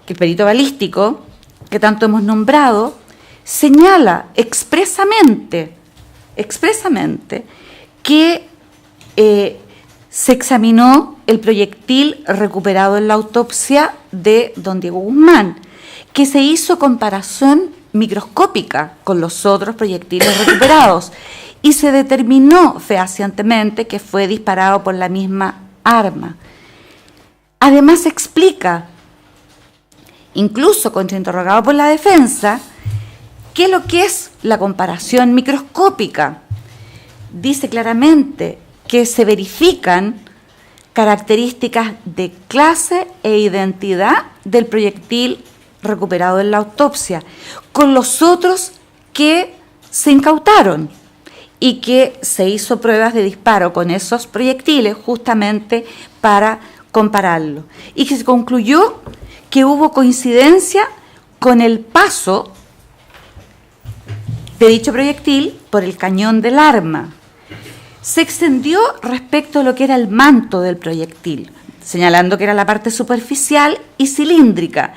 Speaker 5: el perito balístico, que tanto hemos nombrado, señala expresamente que se examinó el proyectil recuperado en la autopsia de don Diego Guzmán, que se hizo comparación microscópica con los otros proyectiles recuperados y se determinó fehacientemente que fue disparado por la misma arma. Además explica, incluso contrainterrogado por la defensa, qué es lo que es la comparación microscópica. Dice claramente que se verifican características de clase e identidad del proyectil recuperado en la autopsia con los otros que se incautaron y que se hizo pruebas de disparo con esos proyectiles justamente para compararlo. Y que se concluyó que hubo coincidencia con el paso de dicho proyectil por el cañón del arma. Se extendió respecto a lo que era el manto del proyectil, señalando que era la parte superficial y cilíndrica.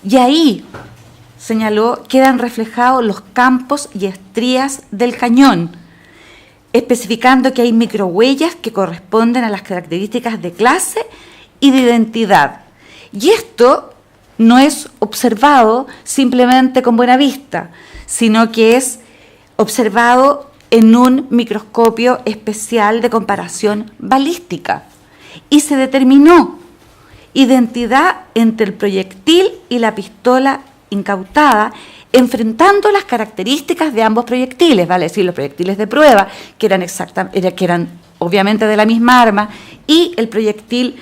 Speaker 5: Y ahí, señaló, quedan reflejados los campos y estrías del cañón, especificando que hay microhuellas que corresponden a las características de clase y de identidad. Y esto no es observado simplemente con buena vista, sino que es observado en un microscopio especial de comparación balística. Y se determinó identidad entre el proyectil y la pistola incautada, enfrentando las características de ambos proyectiles, vale decir, los proyectiles de prueba, que eran obviamente de la misma arma, y el proyectil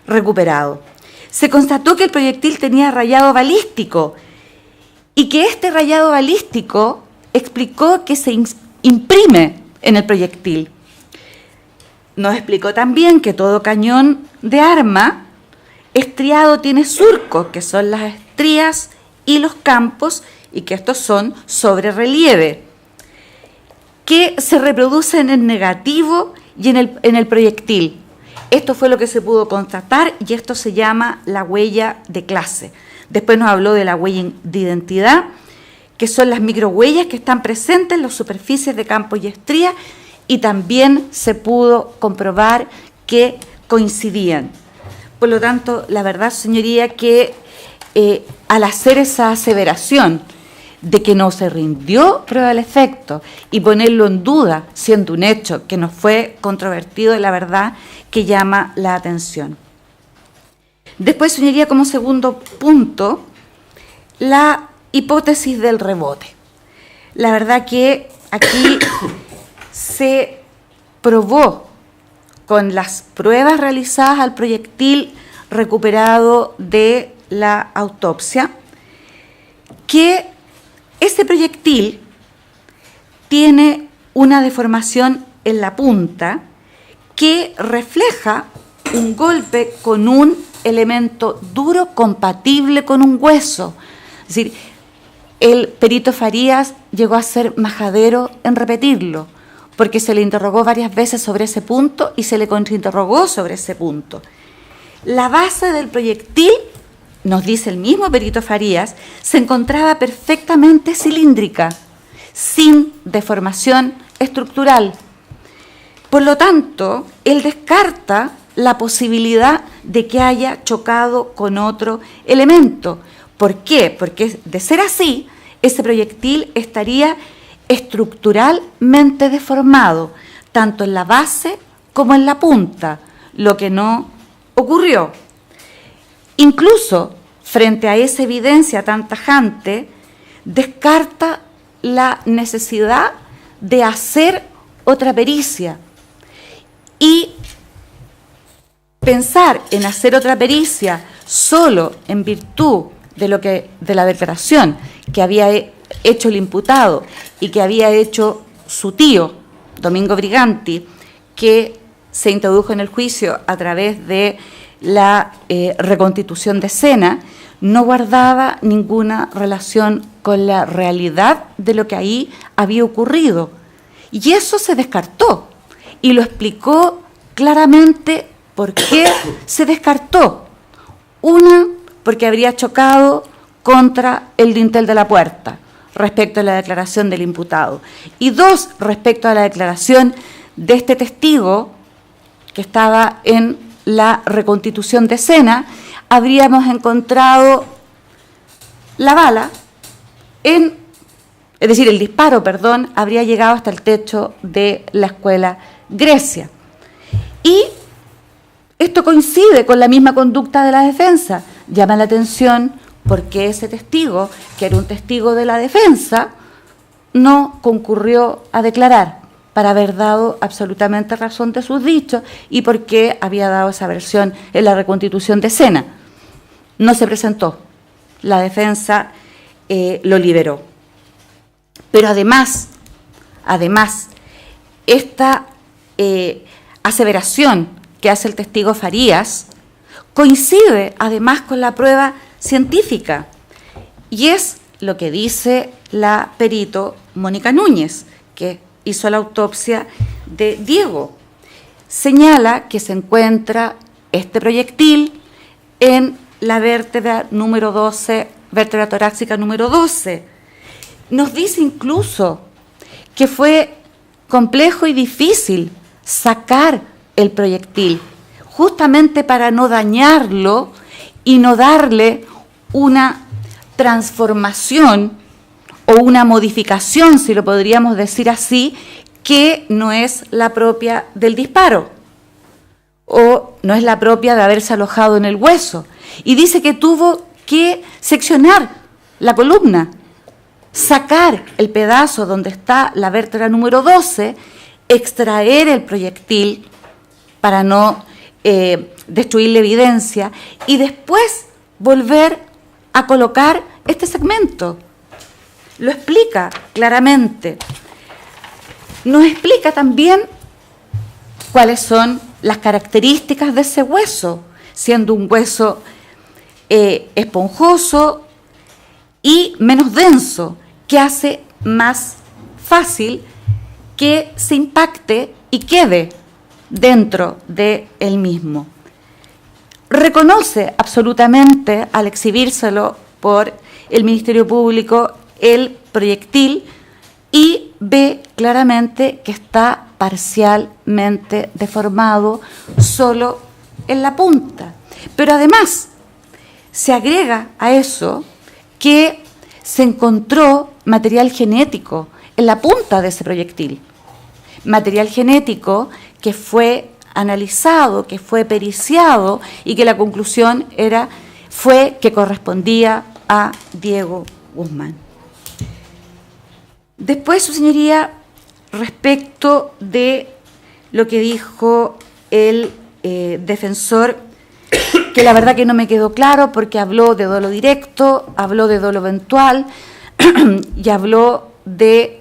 Speaker 5: recuperado. Se constató que el proyectil tenía rayado balístico y que este rayado balístico explicó que se imprime en el proyectil. Nos explicó también que todo cañón de arma estriado tiene surcos, que son las estrías y los campos, y que estos son sobre relieve, que se reproducen en negativo y en el proyectil. Esto fue lo que se pudo constatar y esto se llama la huella de clase. Después nos habló de la huella de identidad, que son las microhuellas que están presentes en las superficies de campo y estría, y también se pudo comprobar que coincidían. Por lo tanto, la verdad, señoría, que al hacer esa aseveración de que no se rindió prueba del efecto y ponerlo en duda, siendo un hecho que no fue controvertido, la verdad que llama la atención. Después, señoría, como segundo punto, la hipótesis del rebote. La verdad que aquí se probó con las pruebas realizadas al proyectil recuperado de la autopsia que ese proyectil tiene una deformación en la punta que refleja un golpe con un elemento duro compatible con un hueso. Es decir, el perito Farías llegó a ser majadero en repetirlo, porque se le interrogó varias veces sobre ese punto y se le contrainterrogó sobre ese punto. La base del proyectil, nos dice el mismo perito Farías, se encontraba perfectamente cilíndrica, sin deformación estructural. Por lo tanto, él descarta la posibilidad de que haya chocado con otro elemento. ¿Por qué? Porque de ser así, ese proyectil estaría estructuralmente deformado, tanto en la base como en la punta, lo que no ocurrió. Incluso, frente a esa evidencia tan tajante, descarta la necesidad de hacer otra pericia. Y pensar en hacer otra pericia solo en virtud de la declaración que había hecho el imputado y que había hecho su tío, Domingo Briganti, que se introdujo en el juicio a través de la reconstitución de escena, no guardaba ninguna relación con la realidad de lo que ahí había ocurrido. Y eso se descartó, y lo explicó claramente por qué se descartó. Una, porque habría chocado contra el dintel de la puerta, respecto a la declaración del imputado. Y dos, respecto a la declaración de este testigo que estaba en la reconstitución de escena, habríamos encontrado la bala es decir, el disparo, perdón, habría llegado hasta el techo de la escuela Grecia. Y esto coincide con la misma conducta de la defensa. Llama la atención porque ese testigo, que era un testigo de la defensa, no concurrió a declarar para haber dado absolutamente razón de sus dichos y porque había dado esa versión en la reconstitución de escena. No se presentó. La defensa lo liberó. Pero además, esta aseveración que hace el testigo Farías coincide además con la prueba científica y es lo que dice la perito Mónica Núñez, que hizo la autopsia de Diego. Señala que se encuentra este proyectil en la vértebra número 12, vértebra torácica número 12. Nos dice incluso que fue complejo y difícil sacar el proyectil, justamente para no dañarlo y no darle una transformación o una modificación, si lo podríamos decir así, que no es la propia del disparo o no es la propia de haberse alojado en el hueso. Y dice que tuvo que seccionar la columna, sacar el pedazo donde está la vértebra número 12, extraer el proyectil para no destruir la evidencia y después volver a colocar este segmento. Lo explica claramente. Nos explica también cuáles son las características de ese hueso, siendo un hueso esponjoso y menos denso, que hace más fácil que se impacte y quede dentro de él mismo. Reconoce absolutamente, al exhibírselo por el Ministerio Público, el proyectil y ve claramente que está parcialmente deformado solo en la punta. Pero además se agrega a eso que se encontró material genético en la punta de ese proyectil. Material genético que fue analizado, que fue periciado y que la conclusión fue que correspondía a Diego Guzmán. Después, su señoría, respecto de lo que dijo el defensor, que la verdad que no me quedó claro porque habló de dolo directo, habló de dolo eventual y habló de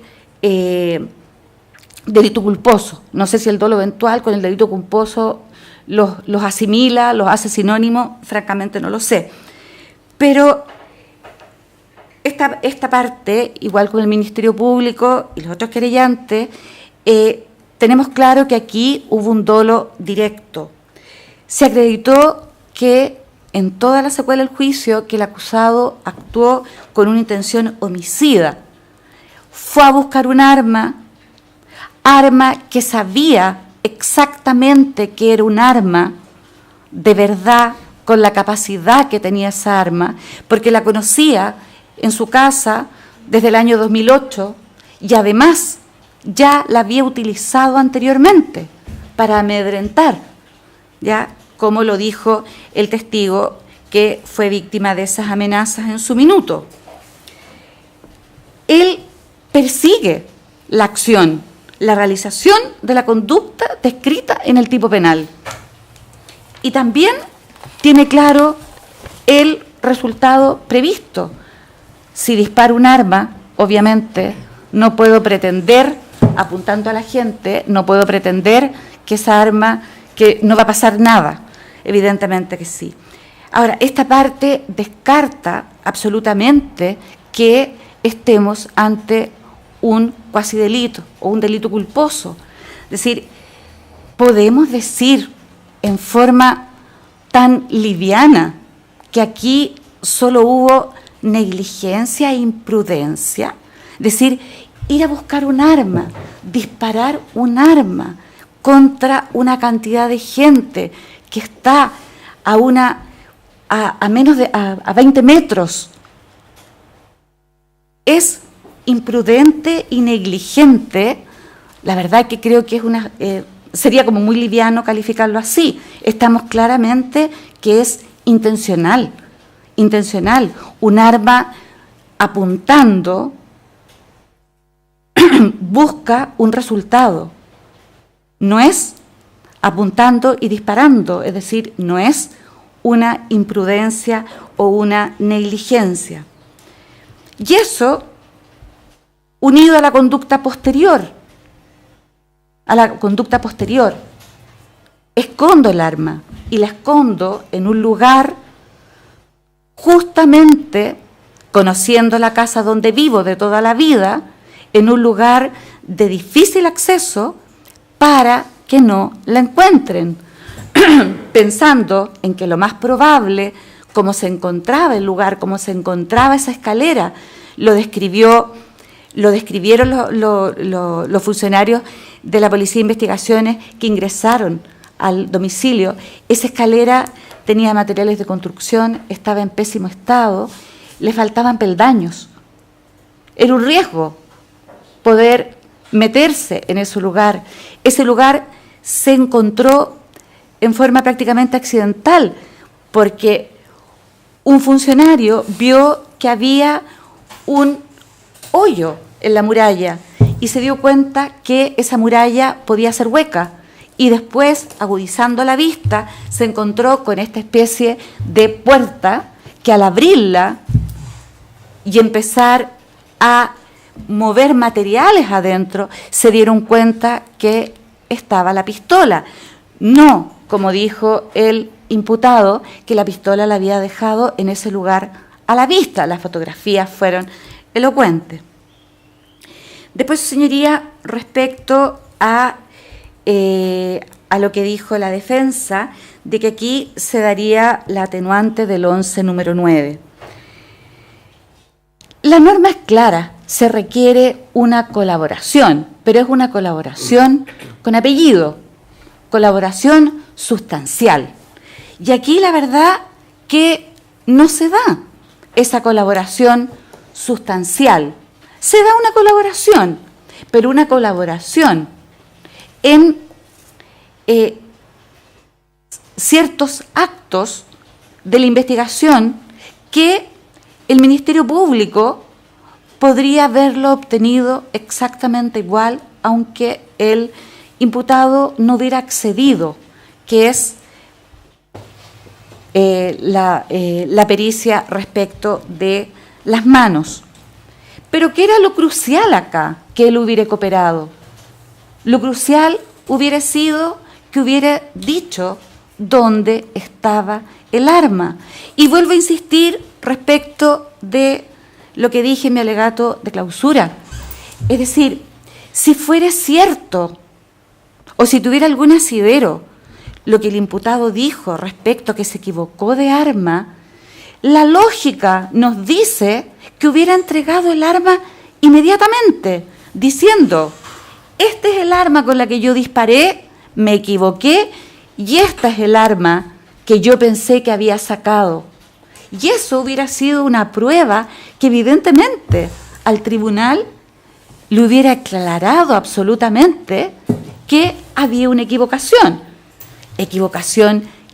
Speaker 5: delito culposo. No sé si el dolo eventual con el delito culposo los asimila, los hace sinónimos, francamente no lo sé. Pero esta parte, igual con el Ministerio Público y los otros querellantes, tenemos claro que aquí hubo un dolo directo. Se acreditó que en toda la secuela del juicio que el acusado actuó con una intención homicida. Fue a buscar un arma que sabía exactamente que era un arma de verdad, con la capacidad que tenía esa arma, porque la conocía en su casa desde el año 2008 y además ya la había utilizado anteriormente para amedrentar, ya como lo dijo el testigo que fue víctima de esas amenazas en su minuto. Él persigue la acción, la realización de la conducta descrita en el tipo penal. Y también tiene claro el resultado previsto. Si disparo un arma, obviamente no puedo pretender, apuntando a la gente, no puedo pretender que esa arma, que no va a pasar nada. Evidentemente que sí. Ahora, esta parte descarta absolutamente que estemos ante un cuasidelito o un delito culposo. Es decir, podemos decir en forma tan liviana que aquí solo hubo negligencia e imprudencia. Es decir, ir a buscar un arma, disparar un arma contra una cantidad de gente que está a menos de 20 metros. Es imprudente y negligente. La verdad que creo que sería como muy liviano calificarlo así. Estamos claramente que es intencional. Un arma apuntando busca un resultado. No es apuntando y disparando, es decir, no es una imprudencia o una negligencia. Y eso, unido a la conducta posterior, escondo el arma y la escondo en un lugar justamente, conociendo la casa donde vivo de toda la vida, en un lugar de difícil acceso para que no la encuentren, pensando en que lo más probable, como se encontraba el lugar, como se encontraba esa escalera, lo describieron los funcionarios de la Policía de Investigaciones que ingresaron al domicilio. Esa escalera tenía materiales de construcción, estaba en pésimo estado, le faltaban peldaños. Era un riesgo poder meterse en ese lugar. Ese lugar se encontró en forma prácticamente accidental, porque un funcionario vio que había un hoyo en la muralla y se dio cuenta que esa muralla podía ser hueca, y después, agudizando la vista, se encontró con esta especie de puerta que al abrirla y empezar a mover materiales adentro, se dieron cuenta que estaba la pistola. No, como dijo el imputado, que la pistola la había dejado en ese lugar a la vista. Las fotografías fueron elocuentes. Después, su señoría, respecto a lo que dijo la defensa, de que aquí se daría la atenuante del 11 número 9. La norma es clara, se requiere una colaboración, pero es una colaboración con apellido, colaboración sustancial. Y aquí la verdad que no se da esa colaboración sustancial. Se da una colaboración, pero una colaboración en ciertos actos de la investigación que el Ministerio Público podría haberlo obtenido exactamente igual, aunque el imputado no hubiera accedido, que es la pericia respecto de las manos. Pero ¿qué era lo crucial acá? Que él hubiera cooperado. Lo crucial hubiera sido que hubiera dicho dónde estaba el arma. Y vuelvo a insistir respecto de lo que dije en mi alegato de clausura. Es decir, si fuera cierto o si tuviera algún asidero lo que el imputado dijo respecto a que se equivocó de arma, la lógica nos dice que hubiera entregado el arma inmediatamente, diciendo: este es el arma con la que yo disparé, me equivoqué, y esta es el arma que yo pensé que había sacado. Y eso hubiera sido una prueba que evidentemente al tribunal le hubiera aclarado absolutamente que había una equivocación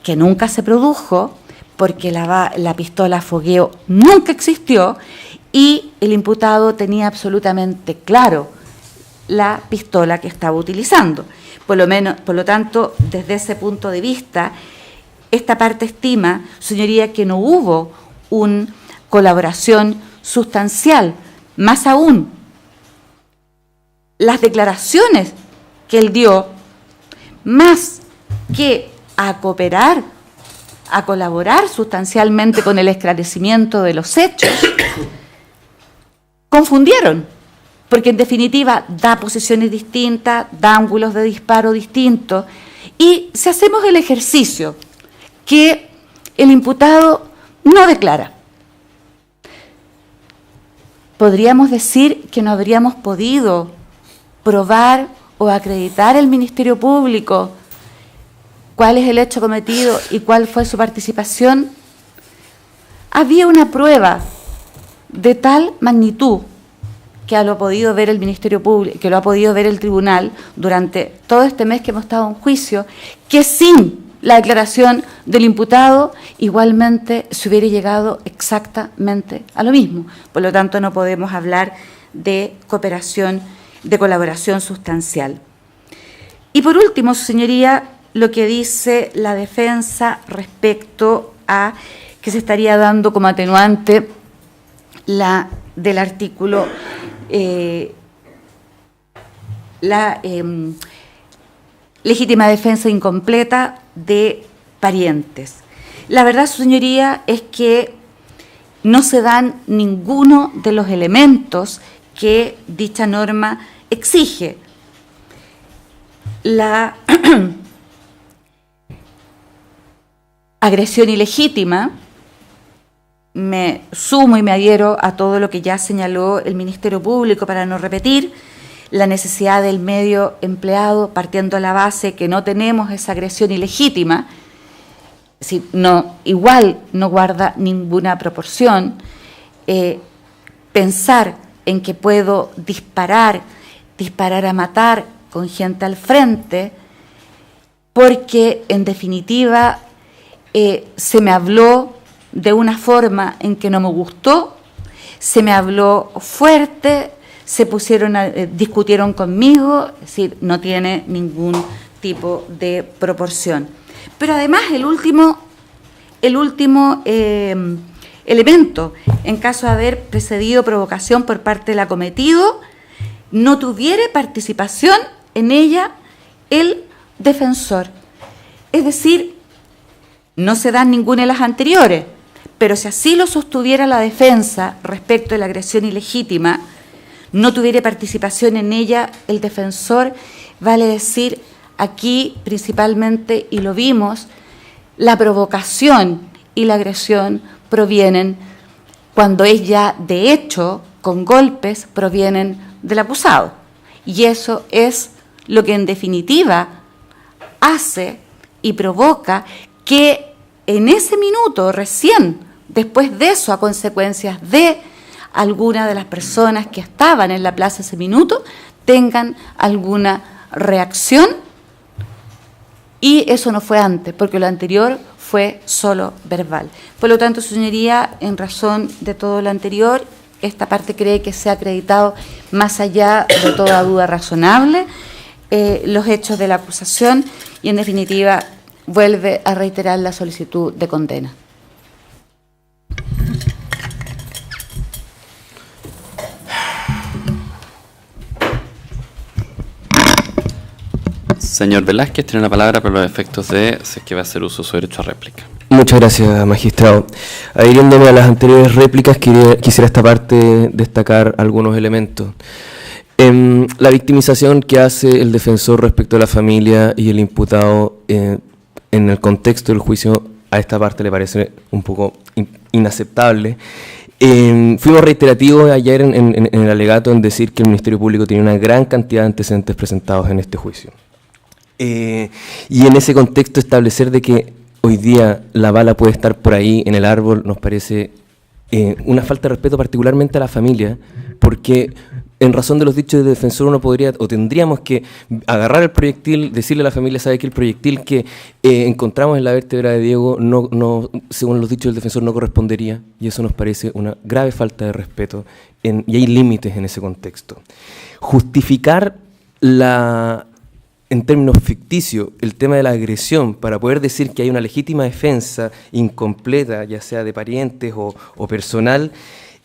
Speaker 5: que nunca se produjo, porque la pistola a fogueo nunca existió y el imputado tenía absolutamente claro la pistola que estaba utilizando. Por lo tanto, desde ese punto de vista, esta parte estima, señoría, que no hubo una colaboración sustancial. Más aún, las declaraciones que él dio, más que a cooperar, a colaborar sustancialmente con el esclarecimiento de los hechos, confundieron, porque en definitiva da posiciones distintas, da ángulos de disparo distintos, y si hacemos el ejercicio que el imputado no declara, podríamos decir que no habríamos podido probar o acreditar el Ministerio Público cuál es el hecho cometido y cuál fue su participación. Había una prueba de tal magnitud que lo ha podido ver el Ministerio Público, que lo ha podido ver el tribunal durante todo este mes que hemos estado en juicio, que sin la declaración del imputado igualmente se hubiera llegado exactamente a lo mismo. Por lo tanto, no podemos hablar de cooperación, de colaboración sustancial. Y por último, señoría, lo que dice la defensa respecto a que se estaría dando como atenuante la del artículo legítima defensa incompleta de parientes. La verdad, su señoría, es que no se dan ninguno de los elementos que dicha norma exige. La agresión ilegítima, me sumo y me adhiero a todo lo que ya señaló el Ministerio Público para no repetir, la necesidad del medio empleado, partiendo de la base que no tenemos esa agresión ilegítima, si no, igual no guarda ninguna proporción. Pensar en que puedo disparar a matar con gente al frente, porque en definitiva se me habló de una forma en que no me gustó, se me habló fuerte, se discutieron conmigo, es decir, no tiene ningún tipo de proporción. Pero además el último elemento, en caso de haber precedido provocación por parte del acometido, no tuviera participación en ella el defensor. Es decir, no se dan ninguna de las anteriores, pero si así lo sostuviera la defensa respecto de la agresión ilegítima, no tuviera participación en ella el defensor, vale decir, aquí principalmente, y lo vimos, la provocación y la agresión provienen, cuando es ya de hecho, con golpes, provienen del acusado. Y eso es lo que en definitiva hace y provoca que en ese minuto, recién, después de eso, a consecuencias de alguna de las personas que estaban en la plaza ese minuto, tengan alguna reacción, y eso no fue antes, porque lo anterior fue solo verbal. Por lo tanto, su señoría, en razón de todo lo anterior, esta parte cree que se ha acreditado más allá de toda duda razonable los hechos de la acusación y, en definitiva, vuelve a reiterar la solicitud de condena.
Speaker 2: Señor Velázquez, tiene la palabra para los efectos de si es que va a hacer uso de su derecho a réplica.
Speaker 6: Muchas gracias, magistrado. Adhiriéndome a las anteriores réplicas, quisiera esta parte destacar algunos elementos. La victimización que hace el defensor respecto a la familia y el imputado en el contexto del juicio, a esta parte le parece un poco inaceptable. Fuimos reiterativos ayer en el alegato en decir que el Ministerio Público tiene una gran cantidad de antecedentes presentados en este juicio. Y en ese contexto establecer de que hoy día la bala puede estar por ahí en el árbol nos parece una falta de respeto particularmente a la familia, porque en razón de los dichos del defensor uno podría o tendríamos que agarrar el proyectil, decirle a la familia, sabe que el proyectil que encontramos en la vértebra de Diego no, según los dichos del defensor, no correspondería, y eso nos parece una grave falta de respeto y hay límites en ese contexto. Justificar en términos ficticios, el tema de la agresión, para poder decir que hay una legítima defensa incompleta, ya sea de parientes o personal,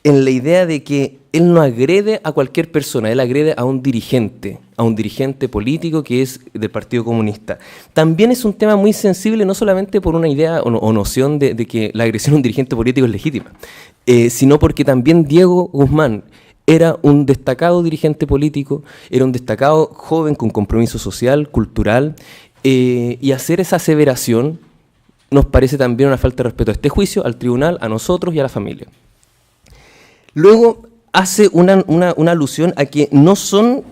Speaker 6: en la idea de que él no agrede a cualquier persona, él agrede a un dirigente político que es del Partido Comunista. También es un tema muy sensible, no solamente por una idea o noción de que la agresión a un dirigente político es legítima, sino porque también Diego Guzmán era un destacado dirigente político, era un destacado joven con compromiso social, cultural, y hacer esa aseveración nos parece también una falta de respeto a este juicio, al tribunal, a nosotros y a la familia. Luego hace una alusión a que no son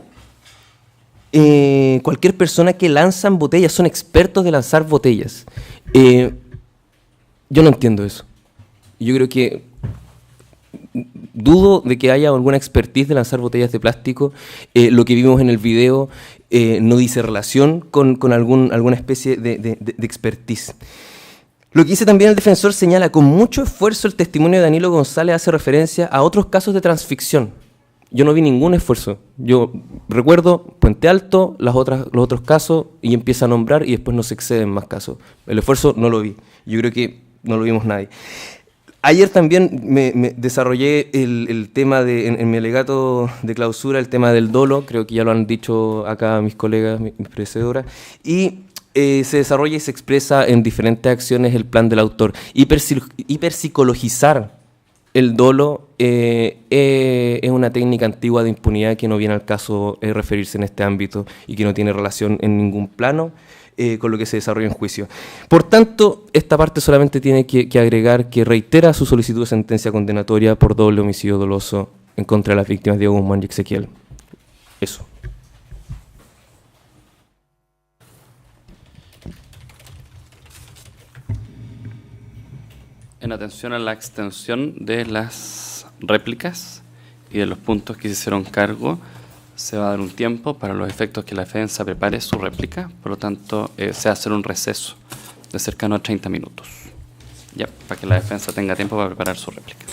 Speaker 6: cualquier persona que lanzan botellas, son expertos de lanzar botellas. Yo no entiendo eso. Yo creo que dudo de que haya alguna expertise de lanzar botellas de plástico. Lo que vimos en el video no dice relación con alguna especie de expertise. Lo que dice también el defensor señala con mucho esfuerzo el testimonio de Danilo González hace referencia a otros casos de transficción. Yo no vi ningún esfuerzo. Yo recuerdo Puente Alto, los otros casos, y empieza a nombrar y después no se exceden más casos. El esfuerzo no lo vi. Yo creo que no lo vimos nadie. Ayer también me desarrollé el tema en mi alegato de clausura, el tema del dolo, creo que ya lo han dicho acá mis colegas, mis predecedoras, y se desarrolla y se expresa en diferentes acciones el plan del autor. Hiperpsicologizar el dolo es una técnica antigua de impunidad que no viene al caso referirse en este ámbito y que no tiene relación en ningún plano con lo que se desarrolla en juicio. Por tanto, esta parte solamente tiene que agregar que reitera su solicitud de sentencia condenatoria por doble homicidio doloso en contra de las víctimas Diego Guzmán y Ezequiel. Eso.
Speaker 2: En atención a la extensión de las réplicas y de los puntos que se hicieron cargo, se va a dar un tiempo para los efectos que la defensa prepare su réplica, por lo tanto se va a hacer un receso de cercano a 30 minutos, ya, para que la defensa tenga tiempo para preparar su réplica.